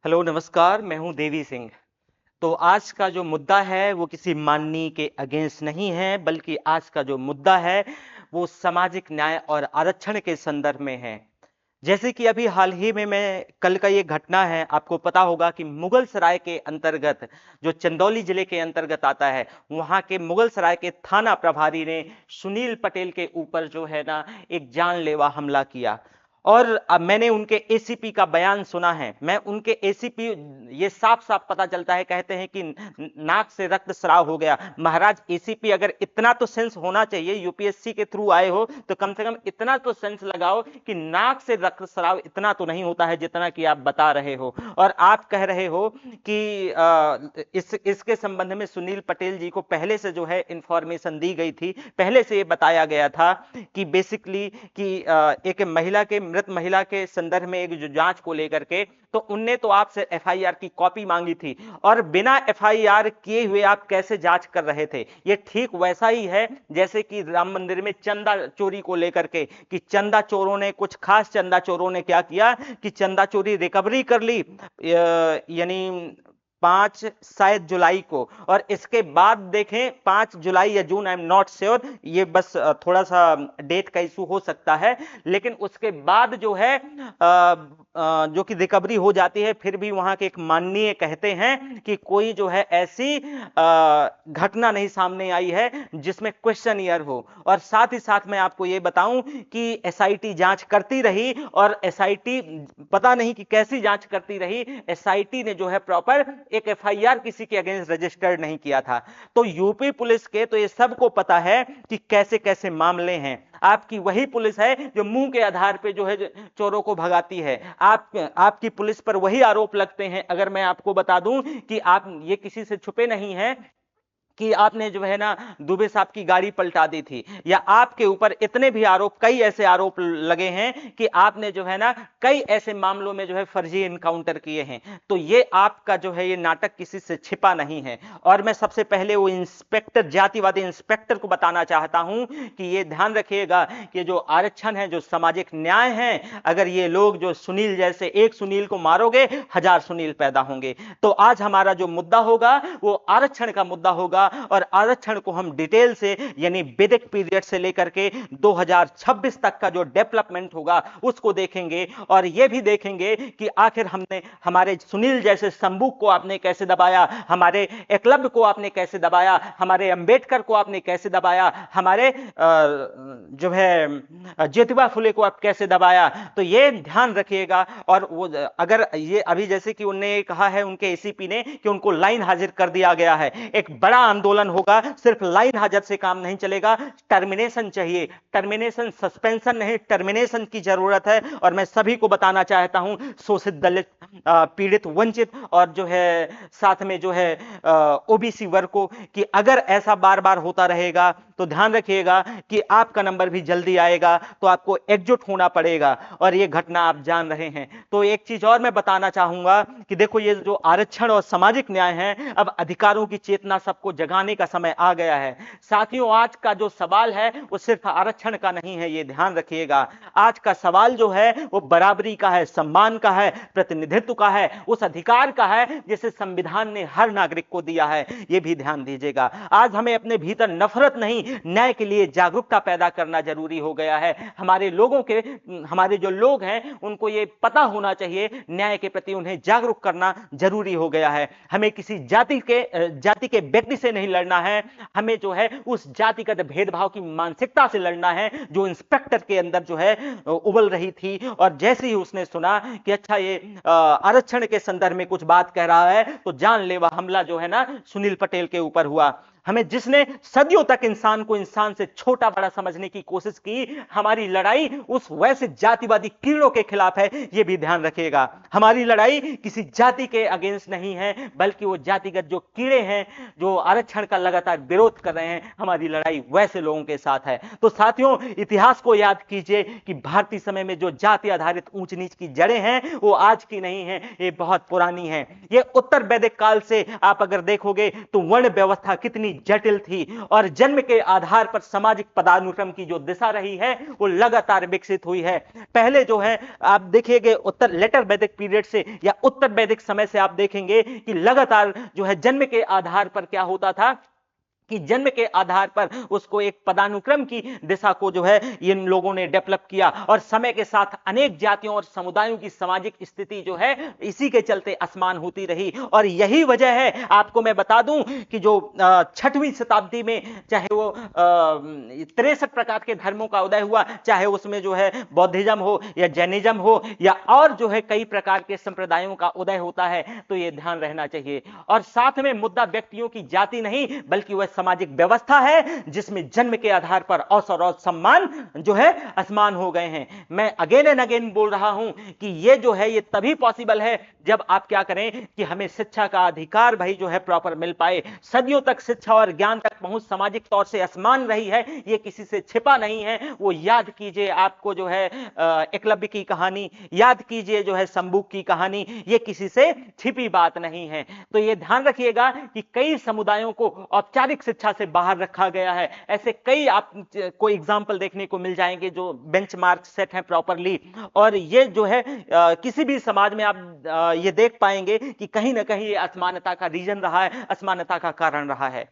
Hello नमस्कार, मैं हूं देवी सिंह। तो आज का जो मुद्दा है वो किसी माननीय के अगेंस्ट नहीं है, बल्कि आज का जो मुद्दा है वो सामाजिक न्याय और आरक्षण के संदर्भ में है। जैसे कि अभी हाल ही में मैं कल का ये घटना है, आपको पता होगा कि मुगल सराय के अंतर्गत, जो चंदौली जिले के अंतर्गत आता है, वहां के मुगल सराय के थाना प्रभारी ने सुनील पटेल के ऊपर जो है ना एक जानलेवा हमला किया। और अब मैंने उनके एसीपी का बयान सुना है। मैं उनके एसीपी, ये साफ साफ पता चलता है, कहते हैं कि नाक से रक्त स्राव हो गया। महाराज एसीपी, अगर इतना तो सेंस होना चाहिए, यूपीएससी के थ्रू आए हो तो कम से कम इतना तो सेंस लगाओ कि नाक से रक्त स्राव इतना तो नहीं होता है जितना कि आप बता रहे हो। और आप कह रहे हो कि इसके संबंध में सुनील पटेल जी को पहले से जो है इंफॉर्मेशन दी गई थी, पहले से ये बताया गया था कि बेसिकली कि एक महिला के, मृत महिला के संदर्भ में एक जो जांच को लेकर के, तो उनने तो आपसे एफआईआर की कॉपी मांगी थी। और बिना एफआईआर किए हुए आप कैसे जांच कर रहे थे? ये ठीक वैसा ही है जैसे कि राम मंदिर में चंदा चोरी को लेकर के, कि चंदा चोरों ने, कुछ खास चंदा चोरों ने क्या किया कि चंदा चोरी रिकवरी कर ली, यानी 5 शायद जुलाई को, और इसके बाद देखें 5 जुलाई या जून, आई एम नॉट श्योर, ये बस थोड़ा सा डेट का इशू हो सकता है। लेकिन उसके बाद जो है जो कि रिकवरी हो जाती है, फिर भी वहां के एक माननीय कहते हैं कि कोई जो है ऐसी घटना नहीं सामने आई है जिसमें क्वेश्चन ईयर हो। और साथ ही साथ मैं आपको ये बताऊं कि एसआईटी जांच करती रही, और एसआईटी पता नहीं कि कैसी जांच करती रही, एसआईटी ने जो है प्रॉपर एक एफआईआर किसी के अगेंस्ट रजिस्टर्ड नहीं किया था। तो यूपी पुलिस के तो ये सबको पता है कि कैसे कैसे मामले हैं। आपकी वही पुलिस है जो मुंह के आधार पे जो है चोरों को भगाती है। आपकी पुलिस पर वही आरोप लगते हैं। अगर मैं आपको बता दूं कि आप ये किसी से छुपे नहीं हैं कि आपने जो है ना दुबे साहब की गाड़ी पलटा दी थी, या आपके ऊपर इतने भी आरोप, कई ऐसे आरोप लगे हैं कि आपने जो है ना कई ऐसे मामलों में जो है फर्जी इनकाउंटर किए हैं। तो ये आपका जो है ये नाटक किसी से छिपा नहीं है। और मैं सबसे पहले वो इंस्पेक्टर, जातिवादी इंस्पेक्टर को बताना चाहता हूं कि ये ध्यान रखिएगा कि जो आरक्षण है, जो सामाजिक न्याय है, अगर ये लोग जो सुनील जैसे, एक सुनील को मारोगे 1000 सुनील पैदा होंगे। तो आज हमारा जो मुद्दा होगा वो आरक्षण का मुद्दा होगा। और आरक्षण को हम डिटेल से, यानी वैदिक पीरियड से लेकर के 2026 तक का जो डेवलपमेंट होगा उसको देखेंगे। और यह भी देखेंगे कि आखिर हमने, हमारे सुनील जैसे शंभू को आपने कैसे दबाया, हमारे एकलव्य को आपने कैसे दबाया, हमारे अंबेडकर को आपने कैसे दबाया, हमारे जो है ज्योतिबा फुले को आप कैसे दबाया। तो ये ध्यान रखिएगा। और वो, अगर ये अभी जैसे कि उन्होंने कहा है उनके एसीपी ने कि उनको लाइन हाजिर कर दिया गया है, एक बड़ा आंदोलन होगा, सिर्फ लाइन हाजिर से काम नहीं चलेगा, टर्मिनेशन चाहिए। टर्मिनेशन, सस्पेंशन नहीं, टर्मिनेशन की जरूरत है। और मैं सभी को बताना चाहता हूं, शोषित, दलित, पीड़ित, वंचित, और जो है साथ में जो है ओबीसी वर्ग को, कि अगर ऐसा बार बार होता रहेगा तो ध्यान रखिएगा कि आपका नंबर भी जल्दी आएगा। तो आपको एकजुट होना पड़ेगा। और ये घटना आप जान रहे हैं। तो एक चीज और मैं बताना चाहूंगा कि देखो, ये जो आरक्षण और सामाजिक न्याय है, अब अधिकारों की चेतना सबको जगाने का समय आ गया है। साथियों, आज का जो सवाल है वो सिर्फ आरक्षण का नहीं है, ये ध्यान रखिएगा। आज का सवाल जो है वो बराबरी का है, सम्मान का है, प्रतिनिधित्व का है, उस अधिकार का है जिसे संविधान ने हर नागरिक को दिया है। ये भी ध्यान दीजिएगा। आज हमें अपने भीतर नफरत नहीं, न्याय के लिए जागरूकता पैदा करना जरूरी हो गया है। हमारे लोगों के, हमारे जो लोग हैं उनको ये पता होना चाहिए, न्याय के प्रति उन्हें जागरूक करना जरूरी हो गया है। हमें किसी जाति के व्यक्ति से नहीं लड़ना है, हमें जो है उस जातिगत भेदभाव की मानसिकता से लड़ना है जो इंस्पेक्टर के अंदर जो है उबल रही थी। और जैसे ही उसने सुना कि अच्छा ये आरक्षण के संदर्भ में कुछ बात कह रहा है, तो जानलेवा हमला जो है ना सुनील पटेल के ऊपर हुआ। हमें, जिसने सदियों तक इंसान को इंसान से छोटा बड़ा समझने की कोशिश की, हमारी लड़ाई उस वैसे जातिवादी कीड़ों के खिलाफ है, यह भी ध्यान रखिएगा। हमारी लड़ाई किसी जाति के अगेंस्ट नहीं है, बल्कि वो जातिगत जो कीड़े हैं, जो आरक्षण का लगातार विरोध कर रहे हैं, हमारी लड़ाई वैसे लोगों के साथ है। तो साथियों, इतिहास को याद कीजिए कि भारतीय समय में जो जाति आधारित ऊंच नीच की जड़ें हैं वो आज की नहीं है, ये बहुत पुरानी है। ये उत्तर वैदिक काल से आप अगर देखोगे तो वर्ण व्यवस्था कितनी जटिल थी और जन्म के आधार पर सामाजिक पदानुक्रम की जो दिशा रही है वो लगातार विकसित हुई है। पहले जो है आप देखिएगा उत्तर लेटर वैदिक पीरियड से या उत्तर वैदिक समय से आप देखेंगे कि लगातार जो है जन्म के आधार पर क्या होता था कि जन्म के आधार पर उसको एक पदानुक्रम की दिशा को जो है इन लोगों ने डेवलप किया और समय के साथ अनेक जातियों और समुदायों की सामाजिक स्थिति जो है इसी के चलते असमान होती रही। और यही वजह है, आपको मैं बता दूं कि जो 6वीं शताब्दी में चाहे वो 63 प्रकार के धर्मों का उदय हुआ, चाहे उसमें जो है बौद्धिज्म हो या जैनिज्म हो या और जो है कई प्रकार के संप्रदायों का उदय होता है, तो यह ध्यान रहना चाहिए। और साथ में मुद्दा व्यक्तियों की जाति नहीं बल्कि वह सामाजिक व्यवस्था है जिसमें जन्म के आधार पर अवसर और सम्मान जो है असमान हो गए हैं। मैं अगेन एंड अगेन बोल रहा हूं कि ये जो है ये तभी पॉसिबल है जब आप क्या करें कि हमें शिक्षा का अधिकार भाई जो है प्रॉपर मिल पाए। सदियों तक शिक्षा और ज्ञान तक पहुंच सामाजिक तौर से असमान रही है, ये किसी से छिपा नहीं है। वो याद कीजिए, आपको जो है एकलव्य की कहानी याद कीजिए, जो है शंबुक की कहानी, ये किसी से छिपी बात नहीं है। तो ये ध्यान रखिएगा कि कई समुदायों को औपचारिक शिक्षा से बाहर रखा गया है। ऐसे कई आप कोई एग्जाम्पल देखने को मिल जाएंगे जो बेंचमार्क सेट हैं प्रॉपरली। और ये जो है किसी भी समाज में आप ये देख पाएंगे कि कहीं ना कहीं ये असमानता का रीजन रहा है, असमानता का कारण रहा है।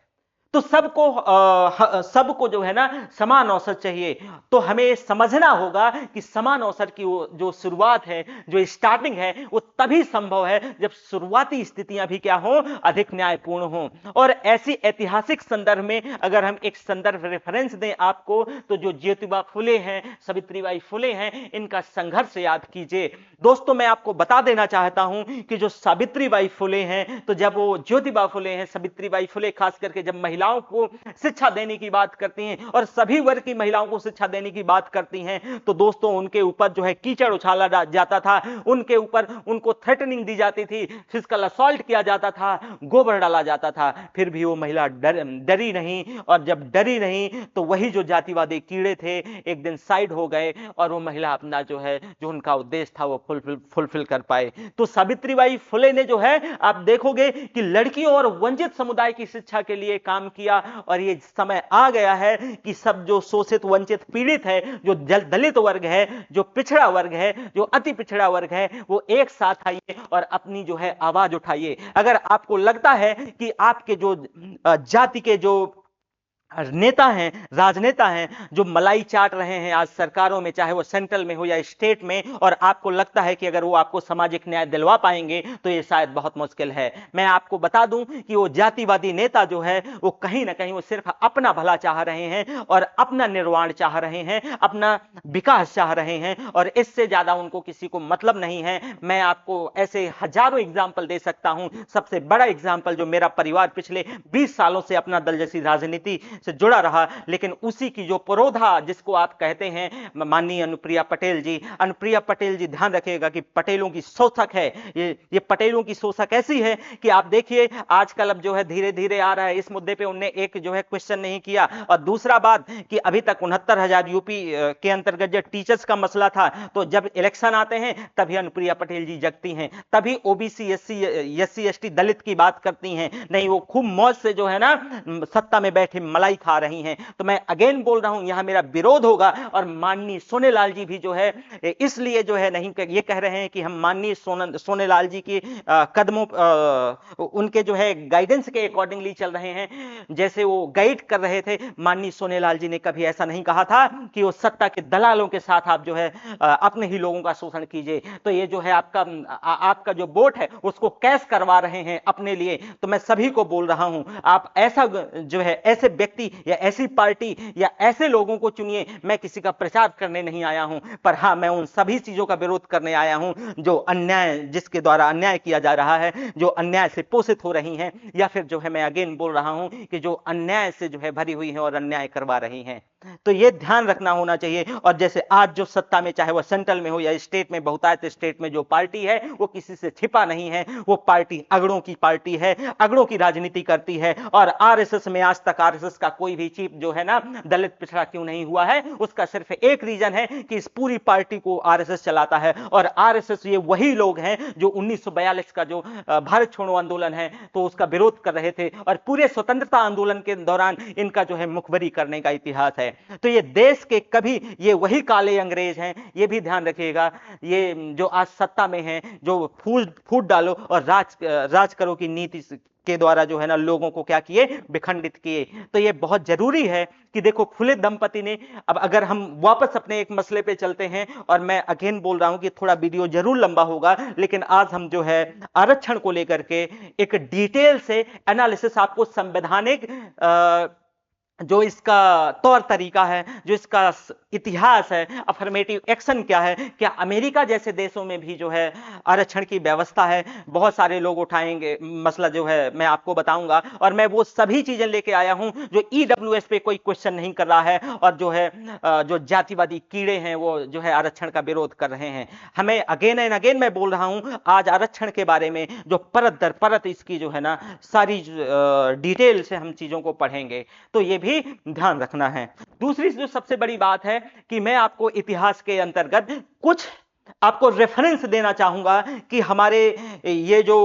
तो सबको जो है ना समान अवसर चाहिए। तो हमें समझना होगा कि समान अवसर की जो शुरुआत है, जो स्टार्टिंग है, वो तभी संभव है जब शुरुआती स्थितियां भी क्या हो, अधिक न्यायपूर्ण हो। और ऐसी ऐतिहासिक संदर्भ में अगर हम एक संदर्भ रेफरेंस दें आपको, तो जो ज्योतिबा फुले हैं, सावित्रीबाई फुले हैं, इनका संघर्ष याद कीजिए। दोस्तों मैं आपको बता देना चाहता हूं कि जो सावित्रीबाई फुले हैं, तो जब वो ज्योतिबा फुले हैं, सावित्रीबाई फुले खास करके जब महिलाओं को शिक्षा देने की बात करती हैं और सभी वर्ग की महिलाओं को शिक्षा देने की बात करती हैं, तो दोस्तों उनके ऊपर जो है कीचड़ उछाला जाता था, उनके ऊपर उनको थ्रेटनिंग दी जाती थी, फिजिकल असॉल्ट किया जाता था, गोबर डाला जाता था। फिर भी वो महिला डरी नहीं। और जब डरी नहीं तो वही जो जातिवादी कीड़े थे एक दिन साइड हो गए और वो महिला अपना जो है जो उनका उद्देश्य था वो फुलफिल कर पाए। तो सावित्रीबाई फुले ने जो है आप देखोगे कि लड़कियों और वंचित समुदाय की शिक्षा के लिए काम किया। और ये समय आ गया है कि सब जो शोषित वंचित पीड़ित है, जो दलित वर्ग है, जो पिछड़ा वर्ग है, जो अति पिछड़ा वर्ग है, वो एक साथ आइए और अपनी जो है आवाज उठाइए। अगर आपको लगता है कि आपके जो जाति के जो नेता हैं, राजनेता हैं, जो मलाई चाट रहे हैं आज सरकारों में, चाहे वो सेंट्रल में हो या स्टेट में, और आपको लगता है कि अगर वो आपको सामाजिक न्याय दिलवा पाएंगे तो ये शायद बहुत मुश्किल है। मैं आपको बता दूं कि वो जातिवादी नेता जो है वो कहीं ना कहीं वो सिर्फ अपना भला चाह रहे हैं और अपना निर्वाण चाह रहे हैं, अपना विकास चाह रहे हैं, और इससे ज्यादा उनको किसी को मतलब नहीं है। मैं आपको ऐसे हजारों एग्जाम्पल दे सकता हूं। सबसे बड़ा एग्जाम्पल जो मेरा परिवार पिछले 20 सालों से अपना दल जैसी राजनीति से जुड़ा रहा, लेकिन उसी की जो पुरोधा जिसको आप कहते हैं माननीय अनुप्रिया पटेल जी, अनुप्रिया पटेल जी ध्यान रखिएगा कि पटेलों की शोषक है। ये पटेलों की शोषक ऐसी है कि आप देखिए आजकल अब जो है धीरे धीरे आ रहा है इस मुद्दे पे, उनने एक जो है क्वेश्चन नहीं किया। और दूसरा बात कि अभी तक 69,000 यूपी के अंतर्गत जो टीचर्स का मसला था, तो जब इलेक्शन आते हैं तभी अनुप्रिया पटेल जी जगती हैं, तभी ओबीसी एससी एसटी दलित की बात करती हैं। नहीं, वो खूब मौज से जो है ना सत्ता में बैठे मलाई खा रही हैं। तो मैं अगेन बोल रहा हूं, यहां मेरा विरोध होगा। और माननीय सोनेलाल जी भी जो है इसलिए जो है नहीं ये कह रहे हैं कि हम माननीय सोनेलाल जी की कदमों उनके जो है गाइडेंस के अकॉर्डिंगली चल रहे हैं, जैसे वो गाइड कर रहे थे। माननीय सोनेलाल जी ने कभी ऐसा नहीं कहा था कि वो सत्ता के दलालों के साथ आप जो है अपने ही लोगों का शोषण कीजिए। तो ये जो है आपका जो वोट है उसको कैश करवा रहे हैं अपने लिए। तो मैं सभी को बोल रहा हूं, आप ऐसा जो है ऐसे व्यक्ति या ऐसी पार्टी या ऐसे लोगों को चुनिए। मैं किसी का प्रचार करने नहीं आया हूं, पर हां मैं उन सभी चीजों का विरोध करने आया हूं जो अन्याय, जिसके द्वारा अन्याय किया जा रहा है, जो अन्याय से पोषित हो रही हैं, या फिर जो है मैं अगेन बोल रहा हूं कि जो अन्याय से जो है भरी हुई है और अन्याय करवा रही हैं। तो ये ध्यान रखना होना चाहिए। और जैसे आज जो सत्ता में, चाहे वो सेंट्रल में हो या स्टेट में, बहुतायत स्टेट में जो पार्टी है वो किसी से छिपा नहीं है, वो पार्टी अगड़ों की पार्टी है, अगड़ों की राजनीति करती है। और आरएसएस में आज तक आरएसएस का कोई भी चीफ जो है ना दलित पिछड़ा क्यों नहीं हुआ है, उसका सिर्फ एक रीजन है कि इस पूरी पार्टी को आरएसएस चलाता है। और आरएसएस ये वही लोग हैं जो 1942 का जो भारत छोड़ो आंदोलन है तो उसका विरोध कर रहे थे, और पूरे स्वतंत्रता आंदोलन के दौरान इनका जो है मुखबरी करने का इतिहास है। तो ये देश के कभी ये वही काले अंग्रेज हैं, ये भी ध्यान रखिएगा। ये जो आज सत्ता में हैं, जो फूट डालो और राज करो की नीति के द्वारा जो है ना लोगों को क्या किए, विखंडित किए। तो ये बहुत जरूरी है कि देखो फुले दंपति ने, अब अगर हम वापस अपने एक मसले पे चलते हैं, और मैं अगेन बोल रहा हूं कि थोड़ा वीडियो जरूर लंबा होगा, लेकिन आज हम जो है आरक्षण को लेकर के एक डिटेल से एनालिसिस, आपको संवैधानिक जो इसका तौर तरीका है, जो इसका इतिहास है, अफर्मेटिव एक्शन क्या है, क्या अमेरिका जैसे देशों में भी जो है आरक्षण की व्यवस्था है, बहुत सारे लोग उठाएंगे मसला जो है मैं आपको बताऊंगा। और मैं वो सभी चीजें लेके आया हूं जो ईडब्ल्यूएस पे कोई क्वेश्चन नहीं कर रहा है, और जो है जो जातिवादी कीड़े हैं वो जो है आरक्षण का विरोध कर रहे हैं। हमें अगेन एंड अगेन मैं बोल रहा हूं, आज आरक्षण के बारे में जो परत दर परत इसकी जो है ना सारी डिटेल से हम चीजों को पढ़ेंगे, तो ये भी ध्यान रखना है। दूसरी जो सबसे बड़ी बात है कि मैं आपको इतिहास के अंतर्गत कुछ आपको रेफरेंस देना चाहूंगा कि हमारे ये जो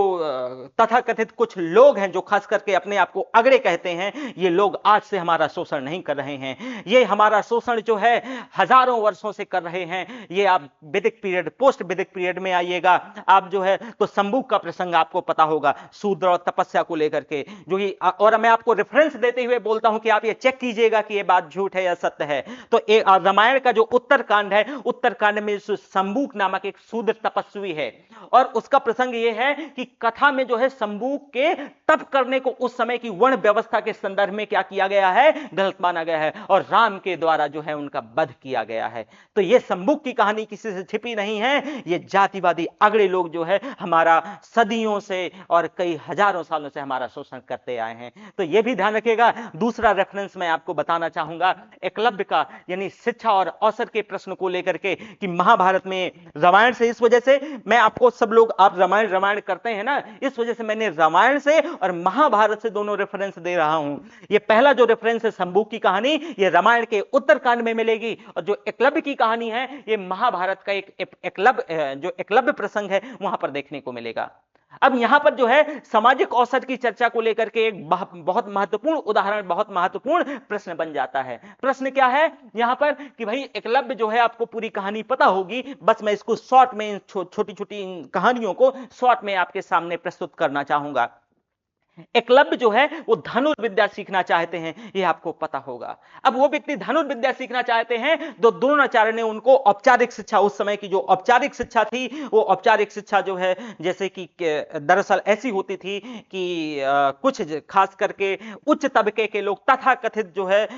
तथाकथित कुछ लोग हैं जो खास करके अपने आप को अगड़े कहते हैं, ये लोग आज से हमारा शोषण नहीं कर रहे हैं। ये हमारा शोषण जो है हजारों वर्षों से कर रहे हैं। ये आप वैदिक पीरियड, पोस्ट वैदिक पीरियड में आइएगा, आप जो है तो शंबुक का प्रसंग आपको पता होगा, शूद्र और तपस्या को लेकर के जो ही। और मैं आपको रेफरेंस देते हुए बोलता हूं कि आप ये चेक कीजिएगा कि ये बात झूठ है या सत्य है। तो रामायण का जो उत्तरकांड है, उत्तरकांड में शंबुक नामक एक शूद्र तपस्वी है, और उसका प्रसंग यह है कि कथा में जो है शंबुक के तप करने को उस समय की वर्ण व्यवस्था के संदर्भ में क्या किया गया है, गलत माना गया है, और राम के द्वारा जो है उनका वध किया गया है। तो यह शंबुक की कहानी किसी से छिपी नहीं है। ये जातिवादी अगड़े लोग जो है हमारा सदियों से और कई हजारों सालों से हमारा शोषण करते आए हैं। तो यह भी ध्यान रखिएगा। दूसरा रेफरेंस मैं आपको बताना चाहूंगा एकलव्य का, यानी शिक्षा और अवसर के प्रश्न को लेकर के कि महाभारत में रामायण से, इस वजह से मैं आपको, सब लोग आप रामायण रामायण करते हैं ना, इस वजह से मैंने रामायण से और महाभारत से दोनों रेफरेंस दे रहा हूं। ये पहला जो रेफरेंस है शंबुक की कहानी, ये रामायण के उत्तरकांड में मिलेगी, और जो एकलव्य की कहानी है ये महाभारत का एक एकलव्य जो एकलव्य प्रसंग है वहां पर देखने को मिलेगा। अब यहां पर जो है सामाजिक औसत की चर्चा को लेकर के एक बहुत महत्वपूर्ण उदाहरण, बहुत महत्वपूर्ण प्रश्न बन जाता है। प्रश्न क्या है यहां पर कि भाई एकलव्य जो है, आपको पूरी कहानी पता होगी, बस मैं इसको शॉर्ट में, छोटी छोटी कहानियों को शॉर्ट में आपके सामने प्रस्तुत करना चाहूंगा। एकलव्य जो है वो धनुर्विद्या सीखना चाहते हैं, ये आपको पता होगा। अब वो व्यक्ति धनुर्विद्या सीखना चाहते हैं तो द्रोणाचार्य ने उनको औपचारिक शिक्षा, उस समय की जो औपचारिक शिक्षा थी, वो औपचारिक शिक्षा जो है जैसे कि दरअसल ऐसी होती थी कि कुछ खास करके उच्च तबके के लोग, तथाकथित जो है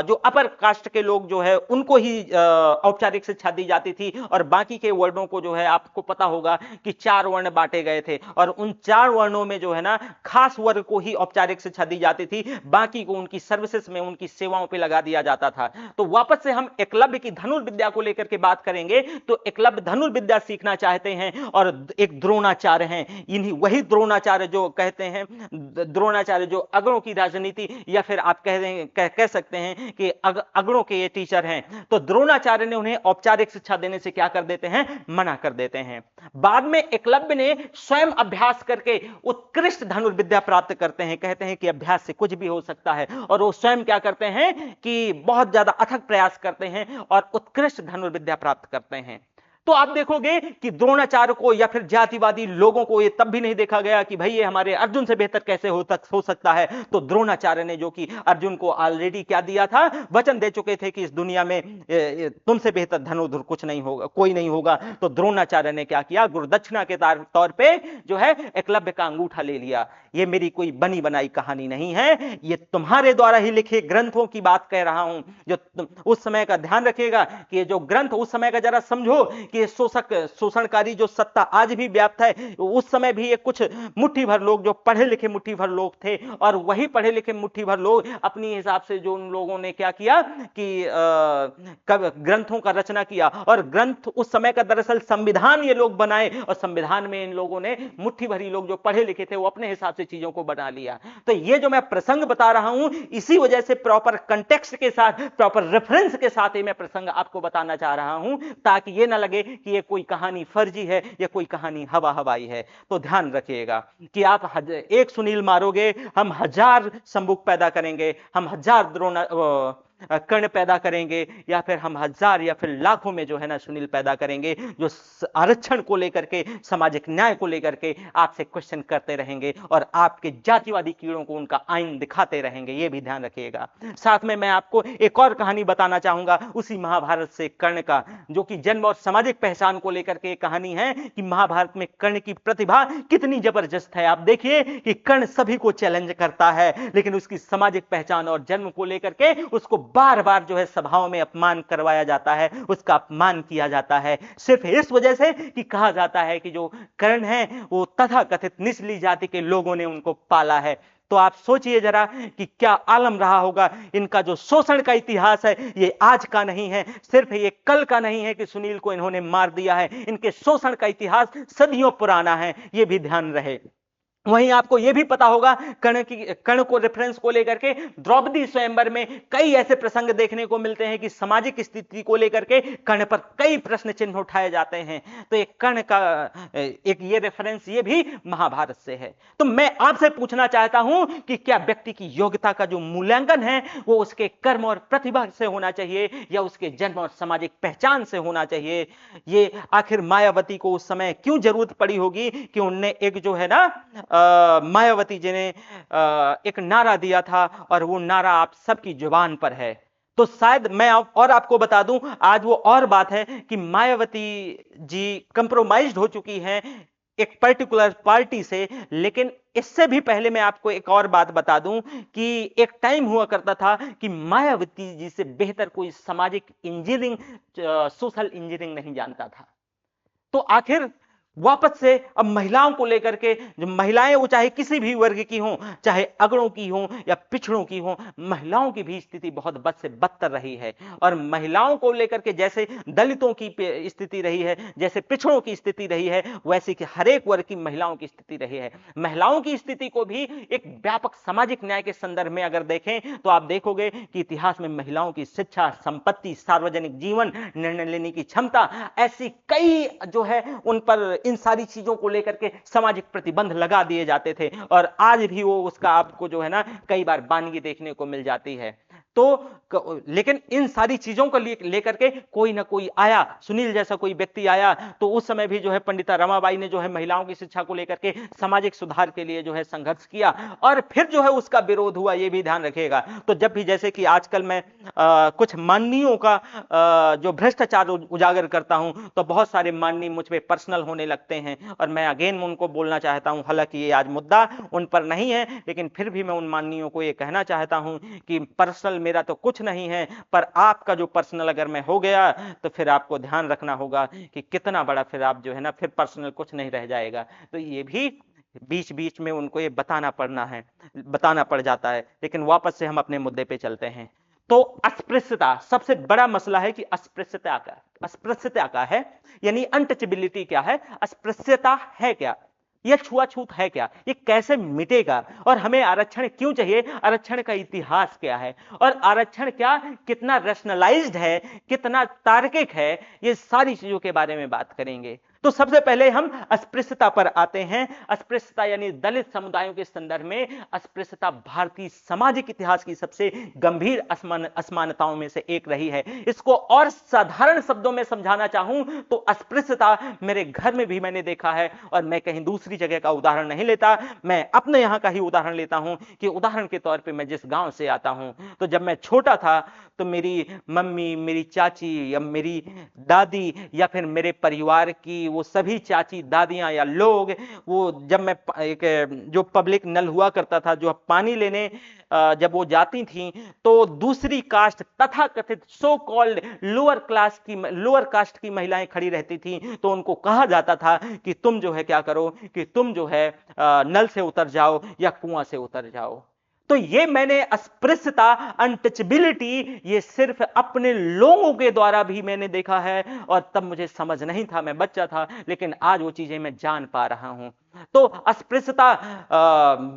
जो अपर कास्ट के लोग जो है उनको ही औपचारिक शिक्षा दी जाती थी, और बाकी के वर्णों को जो है आपको पता होगा कि 4 वर्ण बांटे गए थे, और उन 4 वर्णों में जो है ना खास वर्ग को ही औपचारिक शिक्षा दी जाती थी, बाकी को उनकी सर्विसेज में, उनकी सेवाओं पे लगा दिया जाता था। तो वापस से हम एकलव्य की धनुर्विद्या को लेकर के बात करेंगे, तो एकलव्य धनुर्विद्या सीखना चाहते हैं, और एक द्रोणाचार्य हैं, इन्हीं वही द्रोणाचार्य जो कहते हैं, द्रोणाचार्य जो अगड़ों की राजनीति, या फिर आप कह सकते हैं कि अगड़ों के ये टीचर हैं। तो द्रोणाचार्य ने उन्हें औपचारिक शिक्षा देने से क्या कर देते हैं, मना कर देते हैं। बाद में एकलव्य ने स्वयं अभ्यास करके उत्कृष्ट धनुर्विद्या प्राप्त करते हैं, कहते हैं कि अभ्यास से कुछ भी हो सकता है, और वो स्वयं क्या करते हैं कि बहुत ज्यादा अथक प्रयास करते हैं और उत्कृष्ट धनुर्विद्या प्राप्त करते हैं। तो आप देखोगे कि द्रोणाचार्य को या फिर जातिवादी लोगों को ये तब भी नहीं देखा गया कि भाई ये हमारे अर्जुन से बेहतर कैसे हो सकता है। तो द्रोणाचार्य ने, जो कि अर्जुन को ऑलरेडी क्या दिया था, वचन दे चुके थे कि इस दुनिया में तुमसे बेहतर धनुर्धर कुछ नहीं होगा, कोई नहीं होगा। तो द्रोणाचार्य ने क्या किया, गुरुदक्षिणा के तौर पे जो है एकलव्य का अंगूठा ले लिया। ये मेरी कोई बनी बनाई कहानी नहीं है, ये तुम्हारे द्वारा ही लिखे ग्रंथों की बात कह रहा हूं। जो उस समय का ध्यान रखिएगा कि ये जो ग्रंथ, उस समय का जरा समझो कि ये शोषणकारी जो सत्ता आज भी व्याप्त है, उस समय भी ये कुछ मुट्ठी भर लोग, जो पढ़े लिखे मुट्ठी भर लोग थे, और वही पढ़े लिखे मुट्ठी भर लोग अपनी हिसाब से जो उन लोगों ने क्या किया कि ग्रंथों का रचना किया, और ग्रंथ उस समय का दरअसल संविधान ये लोग बनाए, और संविधान में इन लोगों ने मुट्ठी भरी लोग जो पढ़े लिखे थे वो अपने हिसाब से चीजों को बना लिया। तो ये जो मैं प्रसंग बता रहा हूं, इसी वजह से प्रॉपर कंटेक्स्ट के साथ, प्रॉपर रेफरेंस के साथ ही मैं प्रसंग आपको बताना चाह रहा हूं, ताकि ये ना लगे कि ये कोई कहानी फर्जी है या कोई कहानी हवा हवाई है। तो ध्यान रखिएगा कि आप एक सुनील मारोगे, हम 1000 संबुक पैदा करेंगे, हम 1000 कर्ण पैदा करेंगे, या फिर हम 1000 या फिर लाखों में जो है ना सुनील पैदा करेंगे, जो आरक्षण को लेकर के, सामाजिक न्याय को लेकर के आपसे क्वेश्चन करते रहेंगे, और आपके जातिवादी कीड़ों को उनका आईन दिखाते रहेंगे। ये भी ध्यान रखिएगा। साथ में मैं आपको एक और कहानी बताना चाहूंगा उसी महाभारत से, कर्ण का, जो कि जन्म और सामाजिक पहचान को लेकर के कहानी है कि महाभारत में कर्ण की प्रतिभा कितनी जबरदस्त है। आप देखिए कि कर्ण सभी को चैलेंज करता है, लेकिन उसकी सामाजिक पहचान और जन्म को लेकर के उसको बार बार जो है सभाओं में अपमान करवाया जाता है, उसका अपमान किया जाता है, सिर्फ इस वजह से कि कहा जाता है कि जो कर्ण है वो तथाकथित निचली जाति के लोगों ने उनको पाला है। तो आप सोचिए जरा कि क्या आलम रहा होगा। इनका जो शोषण का इतिहास है ये आज का नहीं है, सिर्फ ये कल का नहीं है कि सुनील को इन्होंने मार दिया है, इनके शोषण का इतिहास सदियों पुराना है, ये भी ध्यान रहे। वहीं आपको यह भी पता होगा कर्ण को रेफरेंस को लेकर के द्रौपदी स्वयंवर में कई ऐसे प्रसंग देखने को मिलते हैं कि सामाजिक स्थिति को लेकर के कर्ण पर कई प्रश्न चिन्ह उठाए जाते हैं। तो एक कर्ण का एक ये रेफरेंस ये भी महाभारत से है। तो मैं आपसे पूछना चाहता हूं कि क्या व्यक्ति की योग्यता का जो मूल्यांकन है वो उसके कर्म और प्रतिभा से होना चाहिए या उसके जन्म और सामाजिक पहचान से होना चाहिए? ये आखिर मायावती को उस समय क्यों जरूरत पड़ी होगी कि उनने एक जो है ना मायावती जी ने एक नारा दिया था, और वो नारा आप सबकी जुबान पर है। तो शायद मैं और आपको बता दूं, आज वो और बात है कि मायावती जी कंप्रोमाइज्ड हो चुकी हैं एक पर्टिकुलर पार्टी से, लेकिन इससे भी पहले मैं आपको एक और बात बता दूं कि एक टाइम हुआ करता था कि मायावती जी से बेहतर कोई सामाजिक इंजीनियरिंग, सोशल इंजीनियरिंग नहीं जानता था। तो आखिर वापस से अब महिलाओं को लेकर के, जो महिलाएं वो चाहे किसी भी वर्ग की हों, चाहे अगड़ों की हों या पिछड़ों की हों, महिलाओं की भी स्थिति बहुत बद से बदतर रही है। और महिलाओं को लेकर के जैसे दलितों की स्थिति रही है, जैसे पिछड़ों की स्थिति रही है, वैसे कि हर एक वर्ग की महिलाओं की स्थिति रही है। महिलाओं की स्थिति को भी एक व्यापक सामाजिक न्याय के संदर्भ में अगर देखें तो आप देखोगे कि इतिहास में महिलाओं की शिक्षा, संपत्ति, सार्वजनिक जीवन, निर्णय लेने की क्षमता, ऐसी कई जो है उन पर इन सारी चीजों को लेकर के सामाजिक प्रतिबंध लगा दिए जाते थे, और आज भी वो उसका आपको जो है ना कई बार बानगी देखने को मिल जाती है। तो लेकिन इन सारी चीजों को लेकर के कोई ना कोई आया, सुनील जैसा कोई व्यक्ति आया, तो उस समय भी जो है पंडिता रमाबाई ने जो है महिलाओं की शिक्षा को लेकर के सामाजिक सुधार के लिए जो है संघर्ष किया, और फिर जो है उसका विरोध हुआ, ये भी ध्यान रखिएगा। तो जब भी जैसे कि आजकल मैं कुछ माननीयों का जो भ्रष्टाचार उजागर करता हूं, तो बहुत सारे माननीय मुझ पे पर्सनल होने लगते हैं, और मैं अगेन उनको बोलना चाहता हूं, हालांकि ये आज मुद्दा उन पर नहीं है, लेकिन फिर भी मैं उन माननीयों को ये कहना चाहता हूं कि पर्सनल मेरा तो कुछ नहीं है, पर आपका जो पर्सनल अगर मैं हो गया तो फिर आपको ध्यान रखना होगा कि कितना बड़ा फिर आप जो है ना फिर पर्सनल कुछ नहीं रह जाएगा। तो ये भी बीच बीच में उनको ये बताना पड़ जाता है। लेकिन वापस से हम अपने मुद्दे पे चलते हैं। तो अस्पृश्यता सबसे बड़ा मसला है कि अस्पृश्यता का है, यानी अनटचेबिलिटी क्या है, अस्पृश्यता है क्या, यह छुआछूत है क्या, ये कैसे मिटेगा, और हमें आरक्षण क्यों चाहिए, आरक्षण का इतिहास क्या है, और आरक्षण क्या कितना रैशनलाइज्ड है, कितना तार्किक है, ये सारी चीजों के बारे में बात करेंगे। तो सबसे पहले हम अस्पृश्यता पर आते हैं। अस्पृश्यता यानी दलित समुदायों के संदर्भ में अस्पृश्यता भारतीय सामाजिक इतिहास की सबसे गंभीर असमानताओं में से एक रही है। इसको और साधारण शब्दों में समझाना चाहूं तो अस्पृश्यता मेरे घर में भी मैंने देखा है, और मैं कहीं दूसरी जगह का उदाहरण नहीं लेता, मैं अपने यहां का ही उदाहरण लेता हूं कि उदाहरण के तौर पे मैं जिस गांव से आता हूं, तो जब मैं छोटा था तो मेरी मम्मी, मेरी चाची या मेरी दादी या फिर मेरे परिवार की वो सभी चाची दादियां या लोग, वो जब मैं एक जो पब्लिक नल हुआ करता था, जो पानी लेने जब वो जाती थी, तो दूसरी कास्ट तथा कथित सो कॉल्ड लोअर कास्ट की महिलाएं खड़ी रहती थी, तो उनको कहा जाता था कि तुम जो है क्या करो, कि तुम जो है नल से उतर जाओ या कुआं से उतर जाओ। तो ये मैंने अस्पृश्यता, अनटचेबिलिटी, ये सिर्फ अपने लोगों के द्वारा भी मैंने देखा है, और तब मुझे समझ नहीं था, मैं बच्चा था, लेकिन आज वो चीजें मैं जान पा रहा हूं। तो अस्पृश्यता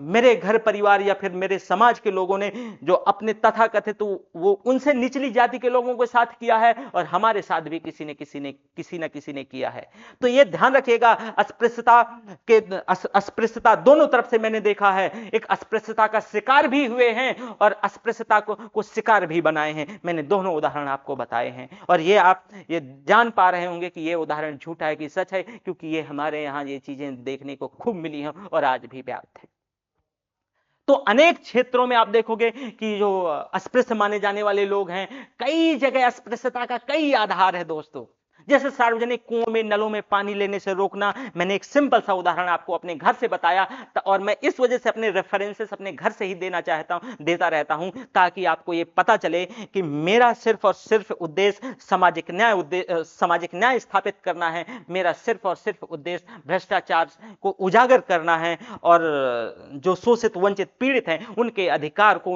मेरे घर परिवार या फिर मेरे समाज के लोगों ने जो अपने तथाकथित वो उनसे निचली जाति के लोगों के साथ किया है, और हमारे साथ भी किसी न किसी ने किया है। तो ये ध्यान रखिएगा, अस्पृश्यता दोनों तरफ से मैंने देखा है। एक अस्पृश्यता का शिकार भी हुए हैं और अस्पृश्यता को शिकार भी बनाए हैं। मैंने दोनों उदाहरण आपको बताए हैं, और ये आप ये जान पा रहे होंगे कि ये उदाहरण झूठा है कि सच है, क्योंकि ये हमारे यहां ये चीजें देखने को खूब मिली हैं और आज भी व्याप्त है। तो अनेक क्षेत्रों में आप देखोगे कि जो अस्पृश्य माने जाने वाले लोग हैं, कई जगह अस्पृश्यता का कई आधार है दोस्तों। जैसे सार्वजनिक कुओं में, नलों में पानी लेने से रोकना, मैंने एक सिंपल सा उदाहरण आपको अपने घर से बताया, और मैं इस वजह से अपने रेफरेंसेस अपने घर से ही देता रहता हूं, ताकि आपको यह पता चले कि मेरा सिर्फ और सिर्फ उद्देश्य सामाजिक न्याय स्थापित करना है। मेरा सिर्फ और सिर्फ उद्देश्य भ्रष्टाचार को उजागर करना है, और जो शोषित, वंचित, पीड़ित हैं, उनके अधिकार को